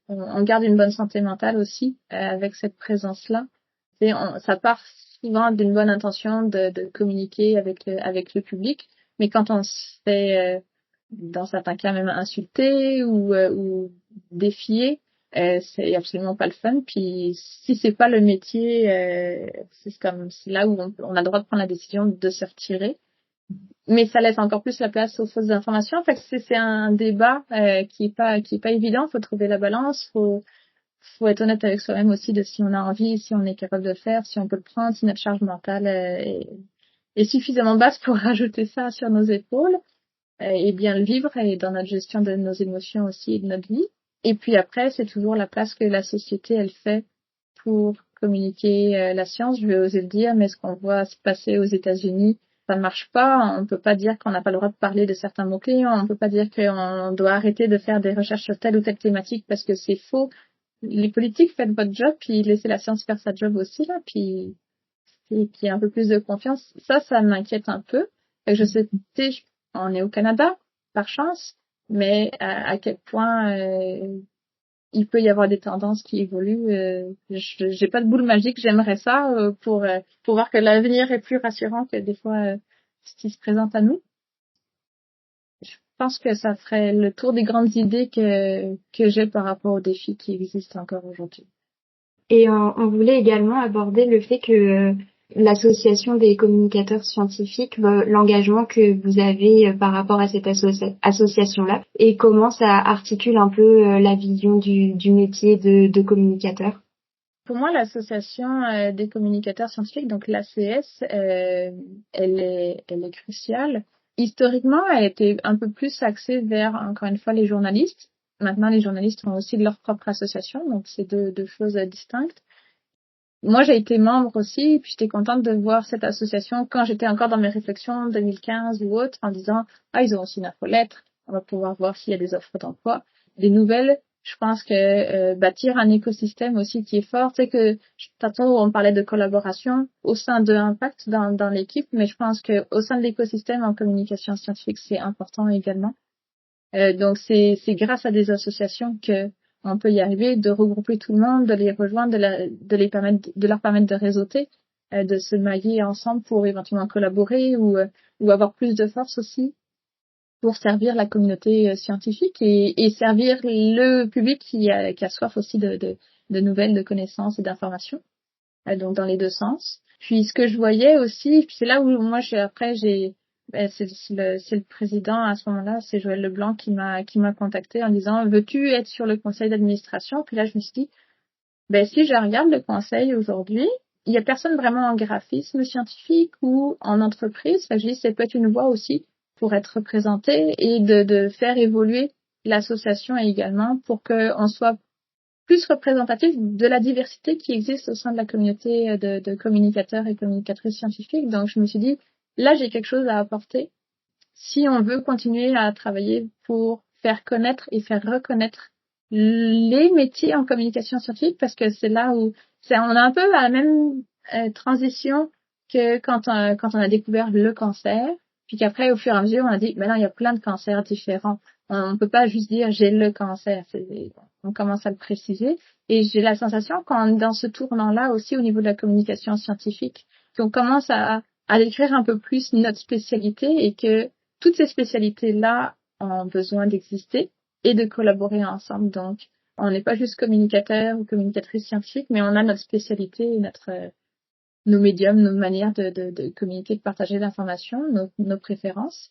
C: on garde une bonne santé mentale aussi avec cette présence-là. Et ça part souvent d'une bonne intention de communiquer avec le public, mais quand on se fait, dans certains cas même insulter ou défier, c'est absolument pas le fun. Puis si c'est pas le métier, c'est là où on a le droit de prendre la décision de se retirer. Mais ça laisse encore plus la place aux fausses informations. En fait, c'est un débat qui est pas évident. Faut trouver la balance. Faut être honnête avec soi-même aussi de si on a envie, si on est capable de le faire, si on peut le prendre, si notre charge mentale est suffisamment basse pour rajouter ça sur nos épaules et bien le vivre et dans notre gestion de nos émotions aussi et de notre vie. Et puis après, c'est toujours la place que la société elle fait pour communiquer la science. Je vais oser le dire, mais ce qu'on voit se passer aux États-Unis, ça ne marche pas. On peut pas dire qu'on n'a pas le droit de parler de certains mots-clés. On peut pas dire qu'on doit arrêter de faire des recherches sur telle ou telle thématique parce que c'est faux. Les politiques, faites votre job, puis laissez la science faire sa job aussi, là, puis qu'il y ait un peu plus de confiance. Ça m'inquiète un peu. Et je sais, on est au Canada, par chance, mais à quel point il peut y avoir des tendances qui évoluent. J'ai pas de boule magique, j'aimerais ça pour voir que l'avenir est plus rassurant que des fois ce qui se présente à nous. Je pense que ça ferait le tour des grandes idées que j'ai par rapport aux défis qui existent encore aujourd'hui.
B: Et on voulait également aborder le fait que l'association des communicateurs scientifiques, l'engagement que vous avez par rapport à cette association-là, et comment ça articule un peu la vision du métier de communicateur.
C: Pour moi, l'association des communicateurs scientifiques, donc l'ACS, elle est cruciale. Historiquement, elle était un peu plus axée vers, encore une fois, les journalistes. Maintenant, les journalistes ont aussi leur propre association, donc c'est deux choses distinctes. Moi, j'ai été membre aussi, puis j'étais contente de voir cette association quand j'étais encore dans mes réflexions 2015 ou autre, en disant ils ont aussi une infolettre, on va pouvoir voir s'il y a des offres d'emploi, des nouvelles. Je pense que bâtir un écosystème aussi qui est fort, tu sais que tantôt on parlait de collaboration au sein de Impact dans l'équipe, mais je pense que au sein de l'écosystème en communication scientifique, c'est important également. Donc c'est grâce à des associations que on peut y arriver, de regrouper tout le monde, de les rejoindre, de leur permettre de réseauter, de se mailler ensemble pour éventuellement collaborer ou avoir plus de force aussi pour servir la communauté scientifique et servir le public qui a soif aussi de nouvelles, de connaissances et d'informations. Donc dans les deux sens. Puis ce que je voyais aussi, puis c'est là où moi j'ai c'est le président à ce moment-là, c'est Joël Leblanc qui m'a contacté en disant veux-tu être sur le conseil d'administration? Puis là je me suis dit si je regarde le conseil aujourd'hui, il y a personne vraiment en graphisme scientifique ou en entreprise. Fait que je dis, ça peut être une voie aussi pour être représenté et de faire évoluer l'association également pour qu'on soit plus représentatif de la diversité qui existe au sein de la communauté de communicateurs et communicatrices scientifiques. Donc, je me suis dit, là, j'ai quelque chose à apporter. Si on veut continuer à travailler pour faire connaître et faire reconnaître les métiers en communication scientifique, parce que c'est là où on a un peu à la même transition que quand on a découvert le cancer, puis qu'après au fur et à mesure on a dit mais non, il y a plein de cancers différents, on peut pas juste dire j'ai le cancer, on commence à le préciser, et j'ai la sensation quand dans ce tournant là aussi au niveau de la communication scientifique qu'on commence à décrire un peu plus notre spécialité et que toutes ces spécialités-là ont besoin d'exister et de collaborer ensemble. Donc, on n'est pas juste communicateur ou communicatrice scientifique, mais on a notre spécialité, nos médiums, nos manières de communiquer, de partager l'information, nos préférences.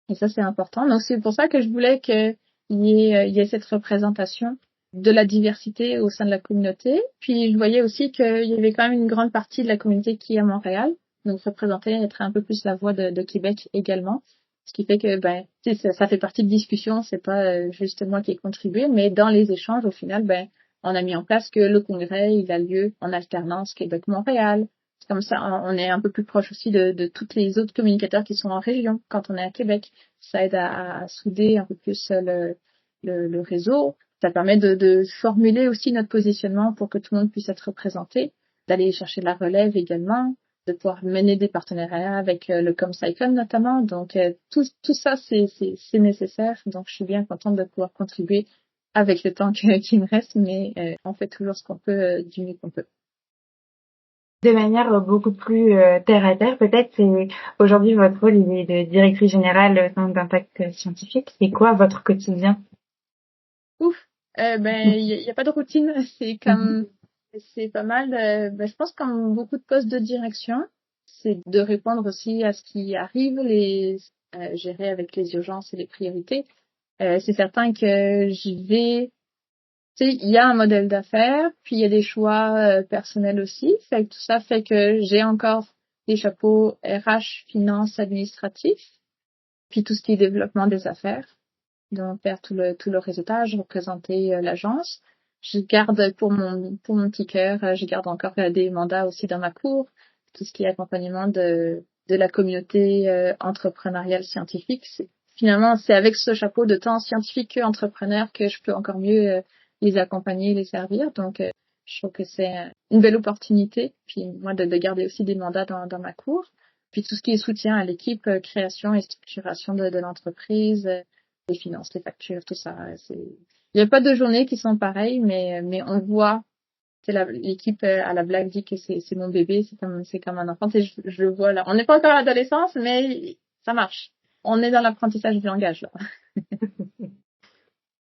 C: Et ça, c'est important. Donc, c'est pour ça que je voulais qu'il y ait cette représentation de la diversité au sein de la communauté. Puis, je voyais aussi qu'il y avait quand même une grande partie de la communauté qui est à Montréal. Donc, représenter, être un peu plus la voix de Québec également. Ce qui fait que, ça fait partie de discussion. C'est pas juste moi qui ai contribué, mais dans les échanges, au final, on a mis en place que le congrès, il a lieu en alternance Québec-Montréal. C'est comme ça, on est un peu plus proche aussi de tous les autres communicateurs qui sont en région quand on est à Québec. Ça aide à souder un peu plus le réseau. Ça permet de formuler aussi notre positionnement pour que tout le monde puisse être représenté, d'aller chercher la relève également, de pouvoir mener des partenariats avec le ComSciCon notamment. Donc, tout ça, c'est nécessaire. Donc, je suis bien contente de pouvoir contribuer avec le temps qui me reste, mais on fait toujours ce qu'on peut du mieux qu'on peut.
B: De manière beaucoup plus terre à terre, peut-être, c'est aujourd'hui votre rôle il est de directrice générale au sein d'Impact Scientifique. C'est quoi votre quotidien?
C: Ouf, y a pas de routine. C'est pas mal. Je pense comme beaucoup de postes de direction, c'est de répondre aussi à ce qui arrive, gérer avec les urgences et les priorités. C'est certain que j'y vais. Tu sais, il y a un modèle d'affaires, puis il y a des choix personnels aussi. Fait que tout ça fait que j'ai encore des chapeaux RH, finance, administratif, puis tout ce qui est développement des affaires. Donc faire tout le réseautage, représenter l'agence. Je garde pour mon petit cœur, je garde encore des mandats aussi dans ma cour, tout ce qui est accompagnement de la communauté entrepreneuriale scientifique. Finalement, c'est avec ce chapeau de tant scientifique que entrepreneur que je peux encore mieux les accompagner, les servir. Donc, je trouve que c'est une belle opportunité. Puis moi, de garder aussi des mandats dans ma cour. Puis tout ce qui est soutien à l'équipe, création et structuration de l'entreprise, les finances, les factures, tout ça. Il n'y a pas de journées qui sont pareilles, mais on voit. L'équipe à la blague dit que c'est mon bébé, c'est comme un enfant. Je le vois là. On n'est pas encore à l'adolescence, mais ça marche. On est dans l'apprentissage du langage là.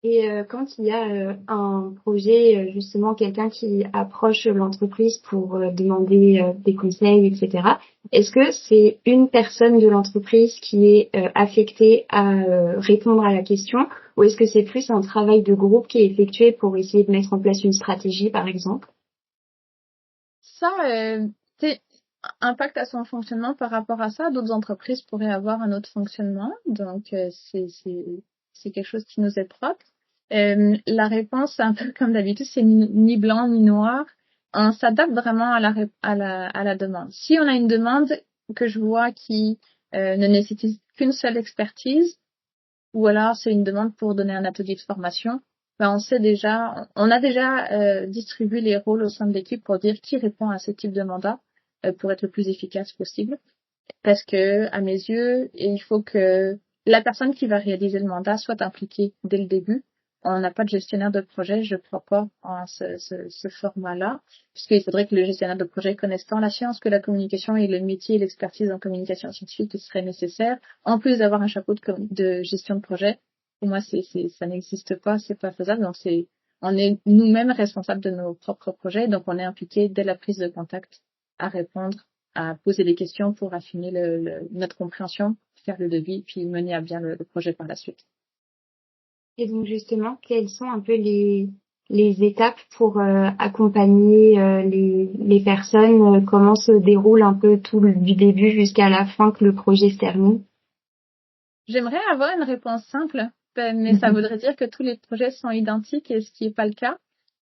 B: Et quand il y a un projet, justement, quelqu'un qui approche l'entreprise pour demander des conseils, etc., est-ce que c'est une personne de l'entreprise qui est affectée à répondre à la question, ou est-ce que c'est plus un travail de groupe qui est effectué pour essayer de mettre en place une stratégie, par exemple?
C: Ça, impact à son fonctionnement par rapport à ça. D'autres entreprises pourraient avoir un autre fonctionnement, donc c'est quelque chose qui nous est propre. La réponse, un peu comme d'habitude, c'est ni blanc ni noir. On s'adapte vraiment à la demande. Si on a une demande que je vois qui ne nécessite qu'une seule expertise, ou alors c'est une demande pour donner un atelier de formation, on a déjà distribué les rôles au sein de l'équipe pour dire qui répond à ce type de mandat pour être le plus efficace possible. Parce que, à mes yeux, il faut que la personne qui va réaliser le mandat soit impliquée dès le début. On n'a pas de gestionnaire de projet, je crois pas en ce format-là, puisqu'il faudrait que le gestionnaire de projet connaisse tant la science que la communication et le métier et l'expertise en communication scientifique qui serait nécessaire, en plus d'avoir un chapeau de gestion de projet. Pour moi, ça n'existe pas, c'est pas faisable. Donc on est nous-mêmes responsables de nos propres projets, donc on est impliqué dès la prise de contact à répondre à poser des questions pour affiner notre compréhension, faire le devis, puis mener à bien le projet par la suite.
B: Et donc justement, quelles sont un peu les étapes pour accompagner les personnes, comment se déroule un peu tout du début jusqu'à la fin que le projet se termine?
C: J'aimerais avoir une réponse simple, mais ça voudrait dire que tous les projets sont identiques et ce qui n'est pas le cas.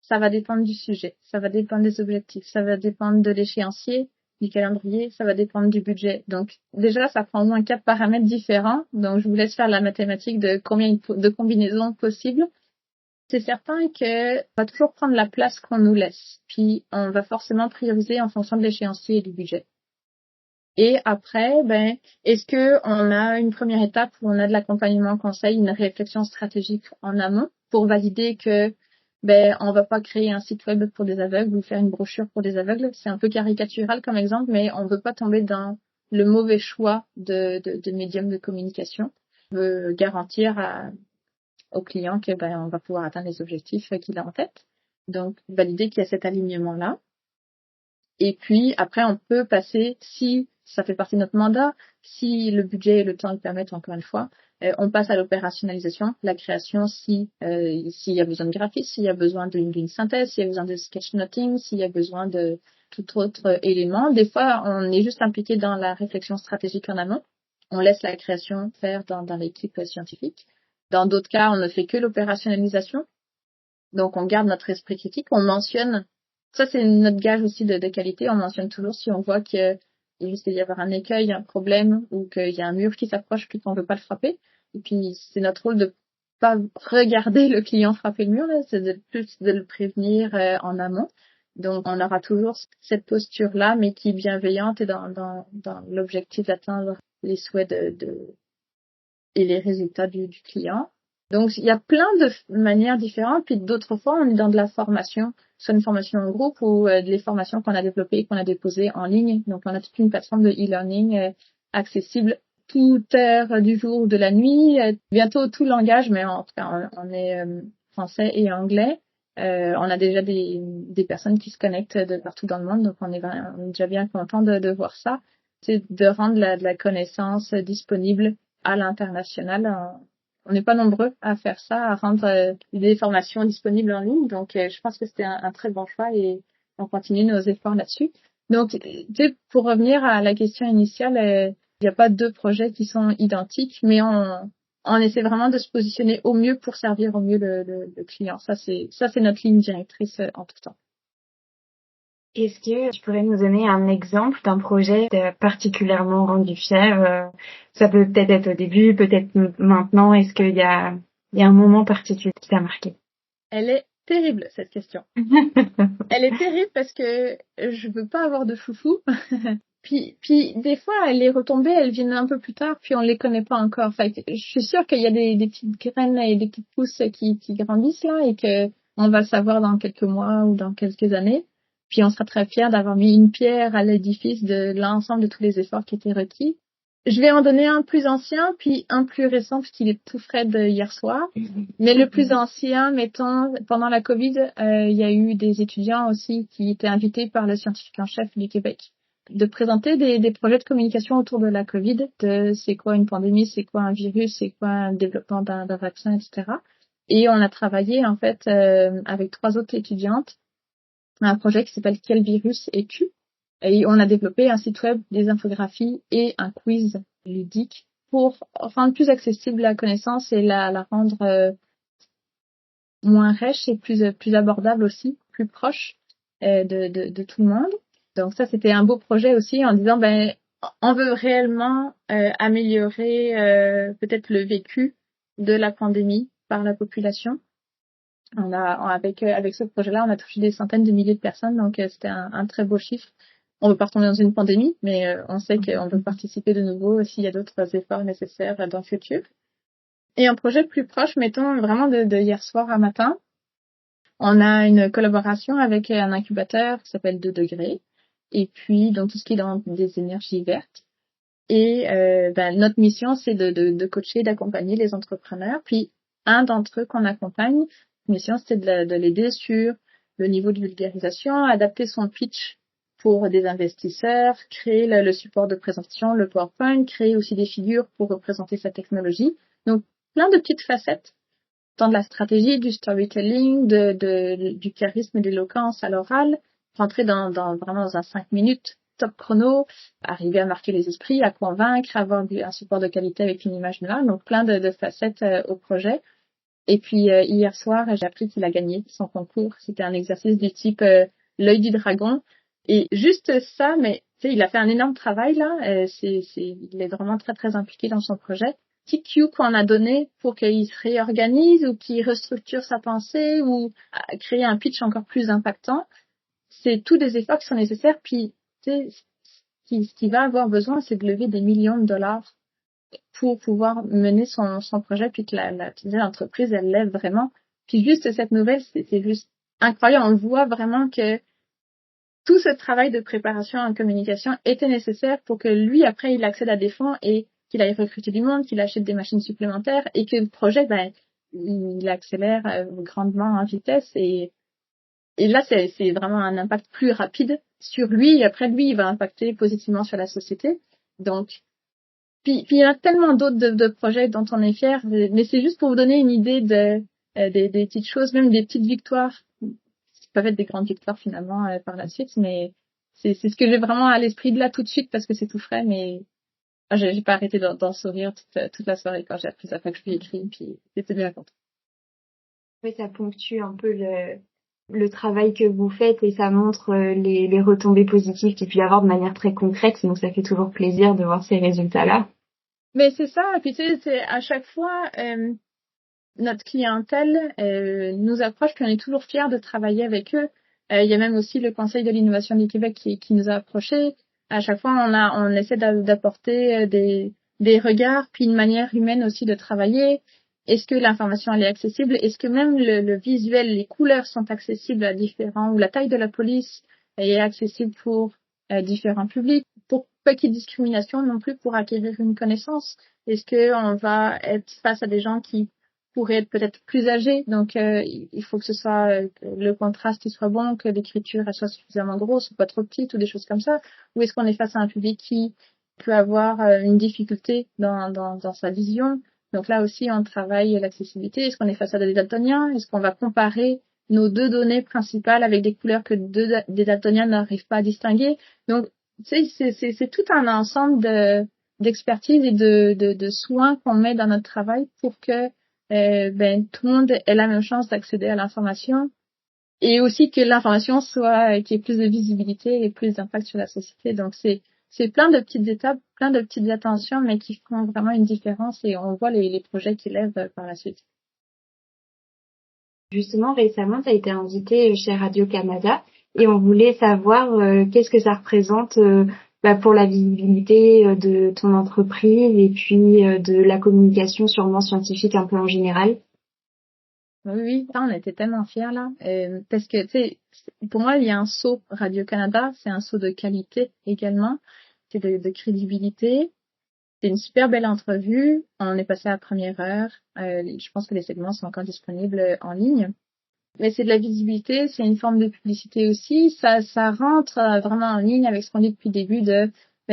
C: Ça va dépendre du sujet, ça va dépendre des objectifs, ça va dépendre de l'échéancier, du calendrier, ça va dépendre du budget. Donc déjà, ça prend au moins 4 paramètres différents. Donc je vous laisse faire la mathématique de combien de combinaisons possibles. C'est certain que on va toujours prendre la place qu'on nous laisse. Puis on va forcément prioriser en fonction de l'échéancier et du budget. Et après, est-ce que on a une première étape où on a de l'accompagnement conseil, une réflexion stratégique en amont pour valider que on va pas créer un site web pour des aveugles ou faire une brochure pour des aveugles. C'est un peu caricatural comme exemple, mais on veut pas tomber dans le mauvais choix de médium de communication. On veut garantir au client que on va pouvoir atteindre les objectifs qu'il a en tête. Donc valider qu'il y a cet alignement-là. Et puis après, on peut passer, si ça fait partie de notre mandat, si le budget et le temps le permettent, encore une fois, on passe à l'opérationnalisation, la création, s'il y a besoin de graphisme, s'il y a besoin d'une synthèse, s'il y a besoin de sketchnoting, s'il y a besoin de tout autre élément. Des fois, on est juste impliqué dans la réflexion stratégique en amont. On laisse la création faire dans l'équipe scientifique. Dans d'autres cas, on ne fait que l'opérationnalisation. Donc, on garde notre esprit critique, on mentionne. Ça, c'est notre gage aussi de qualité. On mentionne toujours si on voit qu'il risque d'y avoir un écueil, un problème, ou qu'il y a un mur qui s'approche puis qu'on veut pas le frapper. Et puis, c'est notre rôle de pas regarder le client frapper le mur, là, c'est plus de le prévenir en amont. Donc, on aura toujours cette posture-là, mais qui est bienveillante et dans l'objectif d'atteindre les souhaits et les résultats du client. Donc, il y a plein de manières différentes. Puis d'autres fois, on est dans de la formation, soit une formation en groupe ou des formations qu'on a développées, qu'on a déposées en ligne. Donc, on a toute une plateforme de e-learning accessible toute heure du jour ou de la nuit. Bientôt tout langage, mais en tout cas, on est français et anglais. On a déjà des personnes qui se connectent de partout dans le monde. Donc, on est déjà bien content de voir ça. C'est de rendre de la connaissance disponible à l'international. On n'est pas nombreux à faire ça, à rendre des formations disponibles en ligne. Donc, je pense que c'était un très bon choix et on continue nos efforts là-dessus. Donc, pour revenir à la question initiale, il n'y a pas deux projets qui sont identiques, mais on essaie vraiment de se positionner au mieux pour servir au mieux le client. Ça, c'est notre ligne directrice en tout temps.
B: Est-ce que tu pourrais nous donner un exemple d'un projet qui t'a particulièrement rendu fier? Ça peut peut-être être au début, peut-être maintenant. Est-ce qu'il y a un moment particulier qui t'a marqué?
C: Elle est terrible, cette question. Elle est terrible parce que je veux pas avoir de foufou. Puis des fois, les retombées, elles viennent un peu plus tard, puis on les connaît pas encore. Enfin, je suis sûre qu'il y a des petites graines et des petites pousses qui grandissent là et que on va le savoir dans quelques mois ou dans quelques années. Puis on sera très fiers d'avoir mis une pierre à l'édifice de l'ensemble de tous les efforts qui étaient requis. Je vais en donner un plus ancien, puis un plus récent, puisqu'il est tout frais de hier soir. Mais le plus ancien, mettons, pendant la Covid, il y a eu des étudiants aussi qui étaient invités par le scientifique en chef du Québec de présenter des projets de communication autour de la Covid, de c'est quoi une pandémie, c'est quoi un virus, c'est quoi un développement d'un vaccin, etc. Et on a travaillé, en fait, avec 3 autres étudiantes, un projet qui s'appelle Quel virus es-tu? Et on a développé un site web, des infographies et un quiz ludique pour rendre plus accessible la connaissance et la rendre moins riche et plus abordable aussi, plus proche de tout le monde. Donc ça, c'était un beau projet aussi en disant, on veut réellement améliorer peut-être le vécu de la pandémie par la population. Avec ce projet-là, on a touché des centaines de milliers de personnes, donc c'était un très beau chiffre. On veut pas retomber dans une pandémie, mais on sait qu'on veut participer de nouveau s'il y a d'autres efforts nécessaires dans le futur. Et un projet plus proche, mettons vraiment de hier soir à matin, on a une collaboration avec un incubateur qui s'appelle 2 degrés, et puis donc tout ce qui est dans des énergies vertes. Et notre mission, c'est de coacher, d'accompagner les entrepreneurs. Puis un d'entre eux qu'on accompagne, la mission, c'était de l'aider sur le niveau de vulgarisation, adapter son pitch pour des investisseurs, créer le support de présentation, le PowerPoint, créer aussi des figures pour représenter sa technologie. Donc, plein de petites facettes, tant de la stratégie, du storytelling, du charisme et de l'éloquence à l'oral, rentrer vraiment dans un 5 minutes, top chrono, arriver à marquer les esprits, à convaincre, avoir un support de qualité avec une image noire. Donc, plein de facettes au projet. Et puis, hier soir, j'ai appris qu'il a gagné son concours. C'était un exercice du type l'œil du dragon. Et juste ça, mais tu sais, il a fait un énorme travail là. Il est vraiment très très impliqué dans son projet. Petit cue qu'on a donné pour qu'il se réorganise ou qu'il restructure sa pensée ou créer un pitch encore plus impactant. C'est tous des efforts qui sont nécessaires. Puis, tu sais, ce qu'il va avoir besoin, c'est de lever des millions de dollars pour pouvoir mener son projet, puis que l'entreprise, elle lève vraiment. Puis juste cette nouvelle, c'est juste incroyable. On voit vraiment que tout ce travail de préparation en communication était nécessaire pour que lui, après, il accède à des fonds et qu'il aille recruter du monde, qu'il achète des machines supplémentaires et que le projet, il accélère grandement en vitesse et là, c'est vraiment un impact plus rapide sur lui et après, lui, il va impacter positivement sur la société. Donc, puis il y a tellement d'autres de projets dont on est fier, mais c'est juste pour vous donner une idée des petites choses, même des petites victoires, qui peuvent être des grandes victoires finalement par la suite, mais c'est ce que j'ai vraiment à l'esprit de là tout de suite parce que c'est tout frais, mais j'ai pas arrêté d'en sourire toute la soirée quand j'ai appris ça, que je lui ai écrit, puis j'étais bien contente.
B: Oui, ça ponctue un peu le travail que vous faites et ça montre les retombées positives qu'il peut y avoir de manière très concrète, donc ça fait toujours plaisir de voir ces résultats-là.
C: Mais c'est ça, et puis tu sais, c'est à chaque fois notre clientèle nous approche, puis on est toujours fiers de travailler avec eux. Il y a même aussi le Conseil de l'innovation du Québec qui nous a approchés. À chaque fois, on essaie d'apporter des regards, puis une manière humaine aussi de travailler. Est-ce que l'information elle est accessible? Est-ce que même le visuel, les couleurs sont accessibles à différents, ou la taille de la police est accessible pour différents publics? Pour pas qu'il y ait de discrimination non plus pour acquérir une connaissance. Est-ce que on va être face à des gens qui pourraient être peut-être plus âgés, donc il faut que ce soit le contraste qui soit bon, que l'écriture elle soit suffisamment grosse ou pas trop petite ou des choses comme ça, ou est-ce qu'on est face à un public qui peut avoir une difficulté dans sa vision. Donc là aussi on travaille l'accessibilité. Est-ce qu'on est face à des daltoniens? Est-ce qu'on va comparer nos deux données principales avec des couleurs que des daltoniens n'arrivent pas à distinguer? Donc tu sais, c'est tout un ensemble d'expertise et de soins qu'on met dans notre travail pour que tout le monde ait la même chance d'accéder à l'information et aussi que l'information qu'il y ait plus de visibilité et plus d'impact sur la société. Donc c'est plein de petites étapes, plein de petites attentions, mais qui font vraiment une différence et on voit les projets qui lèvent par la suite.
B: Justement, récemment, tu as été invité chez Radio-Canada et on voulait savoir qu'est-ce que ça représente pour la visibilité de ton entreprise et puis de la communication sûrement scientifique un peu en général.
C: Oui, ça, on était tellement fiers là, parce que tu sais, pour moi, il y a un saut Radio-Canada, c'est un saut de qualité également, c'est de crédibilité. C'est une super belle entrevue. On est passé à la première heure. Je pense que les segments sont encore disponibles en ligne. Mais c'est de la visibilité, c'est une forme de publicité aussi. Ça rentre vraiment en ligne avec ce qu'on dit depuis le début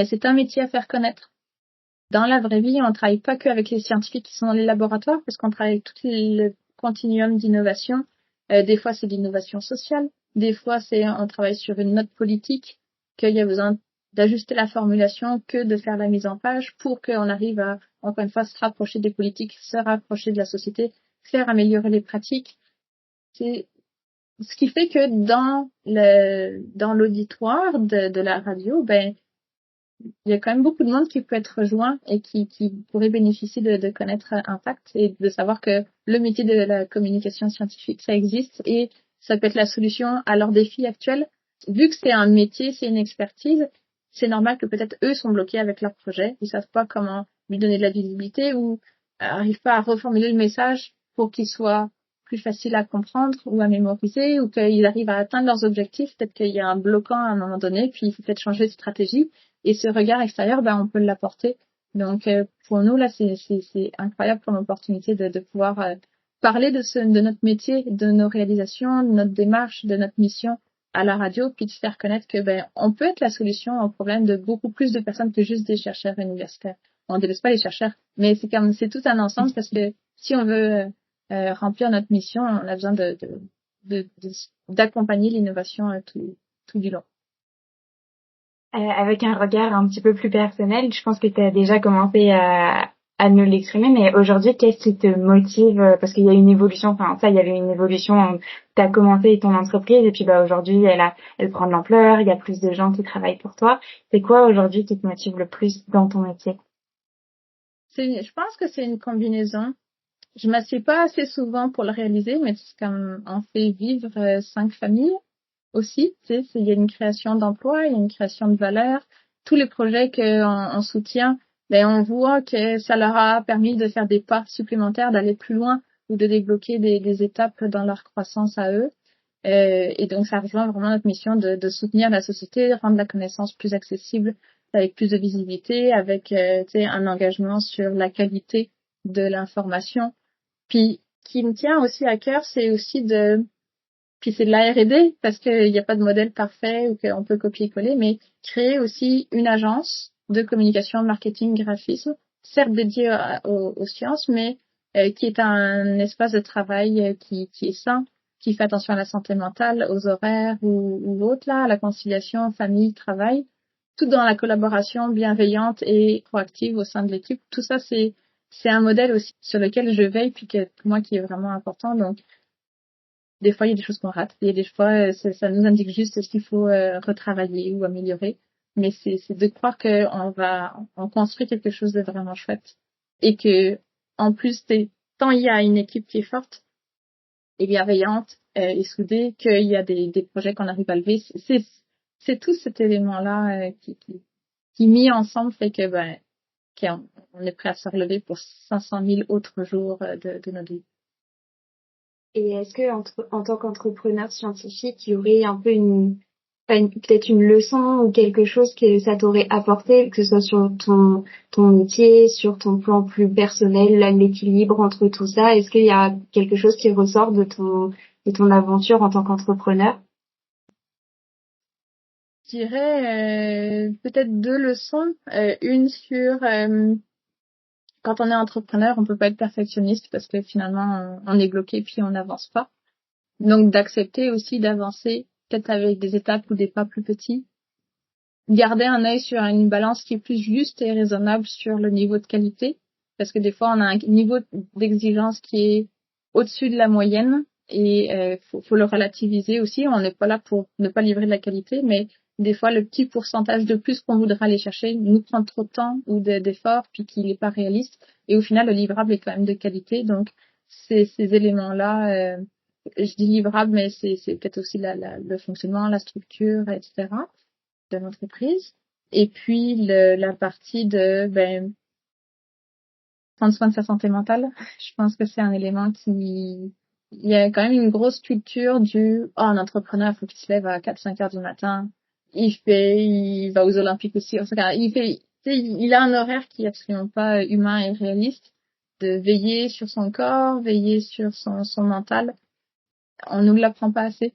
C: c'est un métier à faire connaître. Dans la vraie vie, on travaille pas que avec les scientifiques qui sont dans les laboratoires, parce qu'on travaille avec tout le continuum d'innovation. Des fois, c'est de l'innovation sociale. Des fois, on travaille sur une note politique, qu'il y a besoin d'ajuster la formulation que de faire la mise en page pour qu'on arrive à, encore une fois, se rapprocher des politiques, se rapprocher de la société, faire améliorer les pratiques. C'est ce qui fait que dans l'auditoire de la radio, il y a quand même beaucoup de monde qui peut être rejoint et qui pourrait bénéficier de connaître Impact et de savoir que le métier de la communication scientifique, ça existe et ça peut être la solution à leurs défis actuels. Vu que c'est un métier, c'est une expertise, c'est normal que peut-être eux sont bloqués avec leur projet. Ils savent pas comment lui donner de la visibilité ou arrivent pas à reformuler le message pour qu'il soit plus facile à comprendre ou à mémoriser ou qu'ils arrivent à atteindre leurs objectifs. Peut-être qu'il y a un bloquant à un moment donné, puis il faut peut-être changer de stratégie. Et ce regard extérieur, on peut l'apporter. Donc, pour nous, là, c'est incroyable comme opportunité de pouvoir parler de notre métier, de nos réalisations, de notre démarche, de notre mission à la radio, puis de faire connaître que on peut être la solution au problème de beaucoup plus de personnes que juste des chercheurs universitaires. On ne délaisse pas les chercheurs, mais c'est tout un ensemble parce que si on veut remplir notre mission, on a besoin d'accompagner l'innovation tout du long.
B: Avec un regard un petit peu plus personnel, je pense que tu as déjà commencé à nous l'exprimer, mais aujourd'hui, qu'est-ce qui te motive? Parce qu'il y a une évolution, il y avait une évolution, tu as commencé ton entreprise et puis aujourd'hui, elle prend de l'ampleur, il y a plus de gens qui travaillent pour toi. C'est quoi aujourd'hui qui te motive le plus dans ton métier?
C: Je pense que c'est une combinaison. Je m'assieds pas assez souvent pour le réaliser, mais c'est comme on fait vivre 5 familles aussi. Tu sais, il y a une création d'emplois, il y a une création de valeur. Tous les projets qu'on soutient, on voit que ça leur a permis de faire des pas supplémentaires, d'aller plus loin ou de débloquer des étapes dans leur croissance à eux. Et donc, ça rejoint vraiment notre mission de soutenir la société, rendre la connaissance plus accessible, avec plus de visibilité, avec un engagement sur la qualité de l'information. Puis, qui me tient aussi à cœur, c'est aussi puis c'est de la R&D, parce qu'il n'y a pas de modèle parfait ou qu'on peut copier-coller, mais créer aussi une agence de communication, marketing, graphisme, certes dédiée aux sciences, mais qui est un espace de travail qui est sain, qui fait attention à la santé mentale, aux horaires ou autres, à la conciliation famille, travail, tout dans la collaboration bienveillante et proactive au sein de l'équipe. Tout ça, c'est un modèle aussi sur lequel je veille, puis que pour moi qui est vraiment important. Donc, des fois, il y a des choses qu'on rate. Il y a des fois, ça nous indique juste ce qu'il faut retravailler ou améliorer. Mais c'est de croire on construit quelque chose de vraiment chouette. Et que, en plus, tant il y a une équipe qui est forte et bienveillante et soudée, qu'il y a des projets qu'on arrive à lever. C'est tout cet élément-là qui mis ensemble fait que, qu'on est prêt à se relever pour 500 000 autres jours de notre vie.
B: Et est-ce que en tant qu'entrepreneur scientifique, il y aurait un peu peut-être une leçon ou quelque chose que ça t'aurait apporté, que ce soit sur ton métier, sur ton plan plus personnel, l'équilibre entre tout ça? Est-ce qu'il y a quelque chose qui ressort de ton aventure en tant qu'entrepreneur?
C: Je dirais peut-être 2 leçons. Une sur quand on est entrepreneur, on peut pas être perfectionniste parce que finalement on est bloqué puis on n'avance pas. Donc d'accepter aussi d'avancer peut-être avec des étapes ou des pas plus petits. Garder un œil sur une balance qui est plus juste et raisonnable sur le niveau de qualité, parce que des fois on a un niveau d'exigence qui est au-dessus de la moyenne et faut le relativiser aussi. On n'est pas là pour ne pas livrer de la qualité, mais des fois le petit pourcentage de plus qu'on voudra aller chercher nous prend trop de temps ou d'efforts puis qu'il n'est pas réaliste, et au final le livrable est quand même de qualité. Donc ces éléments-là, je dis livrable, mais c'est peut-être aussi le fonctionnement, la structure, etc. de l'entreprise. Et puis la partie de prendre soin de sa santé mentale. Je pense que c'est un élément il y a quand même une grosse culture un entrepreneur, faut qu'il se lève à 4-5 heures du matin. Il va aux Olympiques aussi. Il a un horaire qui est absolument pas humain et réaliste, de veiller sur son corps, veiller sur son mental. On nous l'apprend pas assez.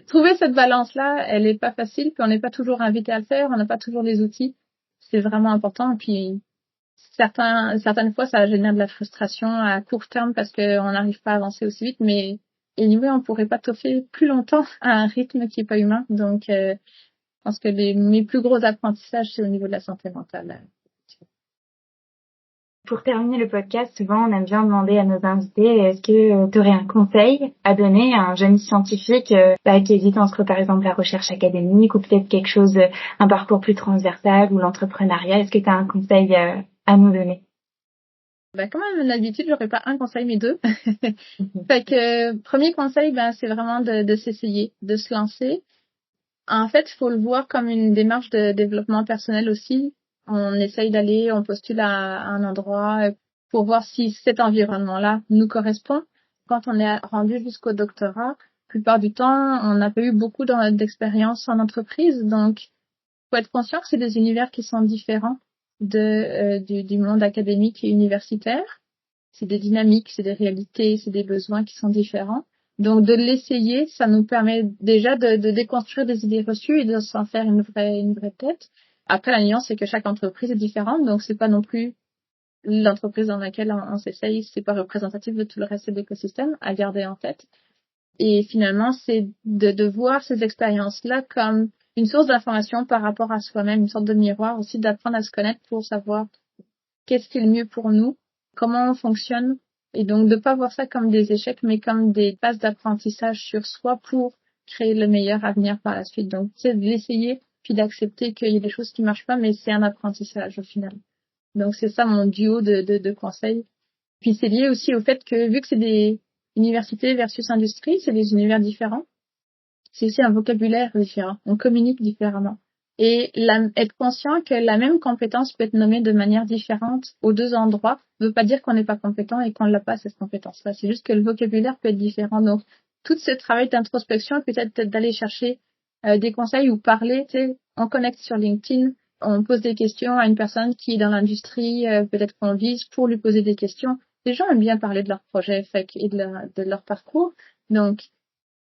C: Trouver cette balance-là, elle est pas facile, puis on n'est pas toujours invité à le faire, on n'a pas toujours les outils. C'est vraiment important. Et puis, certaines fois, ça génère de la frustration à court terme parce qu'on n'arrive pas à avancer aussi vite, mais anyway, on pourrait pas toffer plus longtemps à un rythme qui est pas humain. Donc, je pense que mes plus gros apprentissages, c'est au niveau de la santé mentale.
B: Pour terminer le podcast, souvent on aime bien demander à nos invités, est-ce que tu aurais un conseil à donner à un jeune scientifique qui hésite entre par exemple la recherche académique ou peut-être quelque chose, un parcours plus transversal ou l'entrepreneuriat? Est-ce que tu as un conseil à nous donner?
C: Comme à mon habitude, j'aurais pas un conseil mais 2. Fait que premier conseil, c'est vraiment de s'essayer, de se lancer. En fait, il faut le voir comme une démarche de développement personnel aussi. On essaye on postule à un endroit pour voir si cet environnement-là nous correspond. Quand on est rendu jusqu'au doctorat, la plupart du temps, on n'a pas eu beaucoup d'expérience en entreprise. Donc, faut être conscient que c'est des univers qui sont différents du monde académique et universitaire. C'est des dynamiques, c'est des réalités, c'est des besoins qui sont différents. Donc de l'essayer, ça nous permet déjà de déconstruire des idées reçues et de s'en faire une vraie tête. Après, la nuance, c'est que chaque entreprise est différente, donc c'est pas non plus l'entreprise dans laquelle on s'essaye, c'est pas représentatif de tout le reste de l'écosystème à garder en tête. Et finalement, c'est de voir ces expériences-là comme une source d'information par rapport à soi-même, une sorte de miroir aussi, d'apprendre à se connaître pour savoir qu'est-ce qui est le mieux pour nous, comment on fonctionne, et donc de pas voir ça comme des échecs, mais comme des phases d'apprentissage sur soi pour créer le meilleur avenir par la suite. Donc, c'est de l'essayer, puis d'accepter qu'il y a des choses qui marchent pas, mais c'est un apprentissage au final. Donc, c'est ça mon duo de conseils. Puis c'est lié aussi au fait que, vu que c'est des universités versus industrie, c'est des univers différents, c'est aussi un vocabulaire différent. On communique différemment. Et être conscient que la même compétence peut être nommée de manière différente aux deux endroits ne veut pas dire qu'on n'est pas compétent et qu'on n'a pas cette compétence-là. C'est juste que le vocabulaire peut être différent. Donc, tout ce travail d'introspection, peut-être d'aller chercher des conseils ou parler, tu sais, on connecte sur LinkedIn, on pose des questions à une personne qui est dans l'industrie, peut-être qu'on vise pour lui poser des questions. Les gens aiment bien parler de leur projet et de leur parcours. Donc,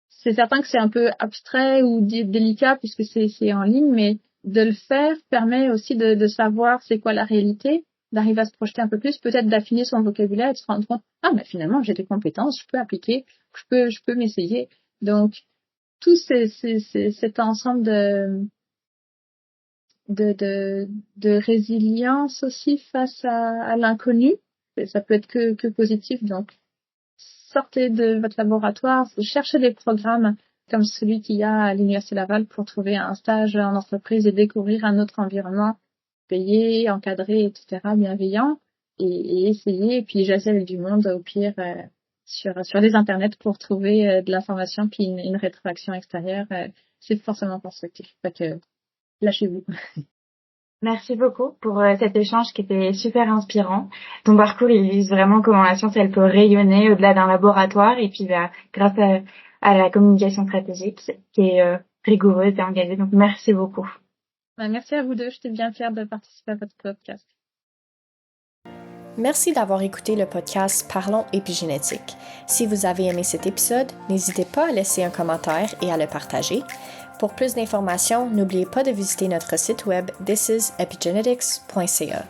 C: c'est certain que c'est un peu abstrait ou délicat puisque c'est en ligne, mais de le faire permet aussi de savoir c'est quoi la réalité, d'arriver à se projeter un peu plus, peut-être d'affiner son vocabulaire et de se rendre compte, mais finalement, j'ai des compétences, je peux appliquer, je peux m'essayer. Donc, tout cet ensemble de résilience aussi face à l'inconnu, ça peut être que positif. Donc, sortez de votre laboratoire, cherchez des programmes comme celui qu'il y a à l'Université Laval pour trouver un stage en entreprise et découvrir un autre environnement payé, encadré, etc., bienveillant, et essayer, et puis jaser avec du monde au pire sur les internets pour trouver de l'information puis une rétroaction extérieure. C'est forcément constructif. Fait que lâchez-vous.
B: Merci beaucoup pour cet échange qui était super inspirant. Ton parcours illustre vraiment comment la science elle peut rayonner au-delà d'un laboratoire et puis grâce à la communication stratégique qui est rigoureuse et engagée. Donc merci beaucoup.
C: Merci à vous deux. J'étais bien fière de participer à votre podcast.
A: Merci d'avoir écouté le podcast Parlons épigénétique. Si vous avez aimé cet épisode, n'hésitez pas à laisser un commentaire et à le partager. Pour plus d'informations, n'oubliez pas de visiter notre site web thisisepigenetics.ca.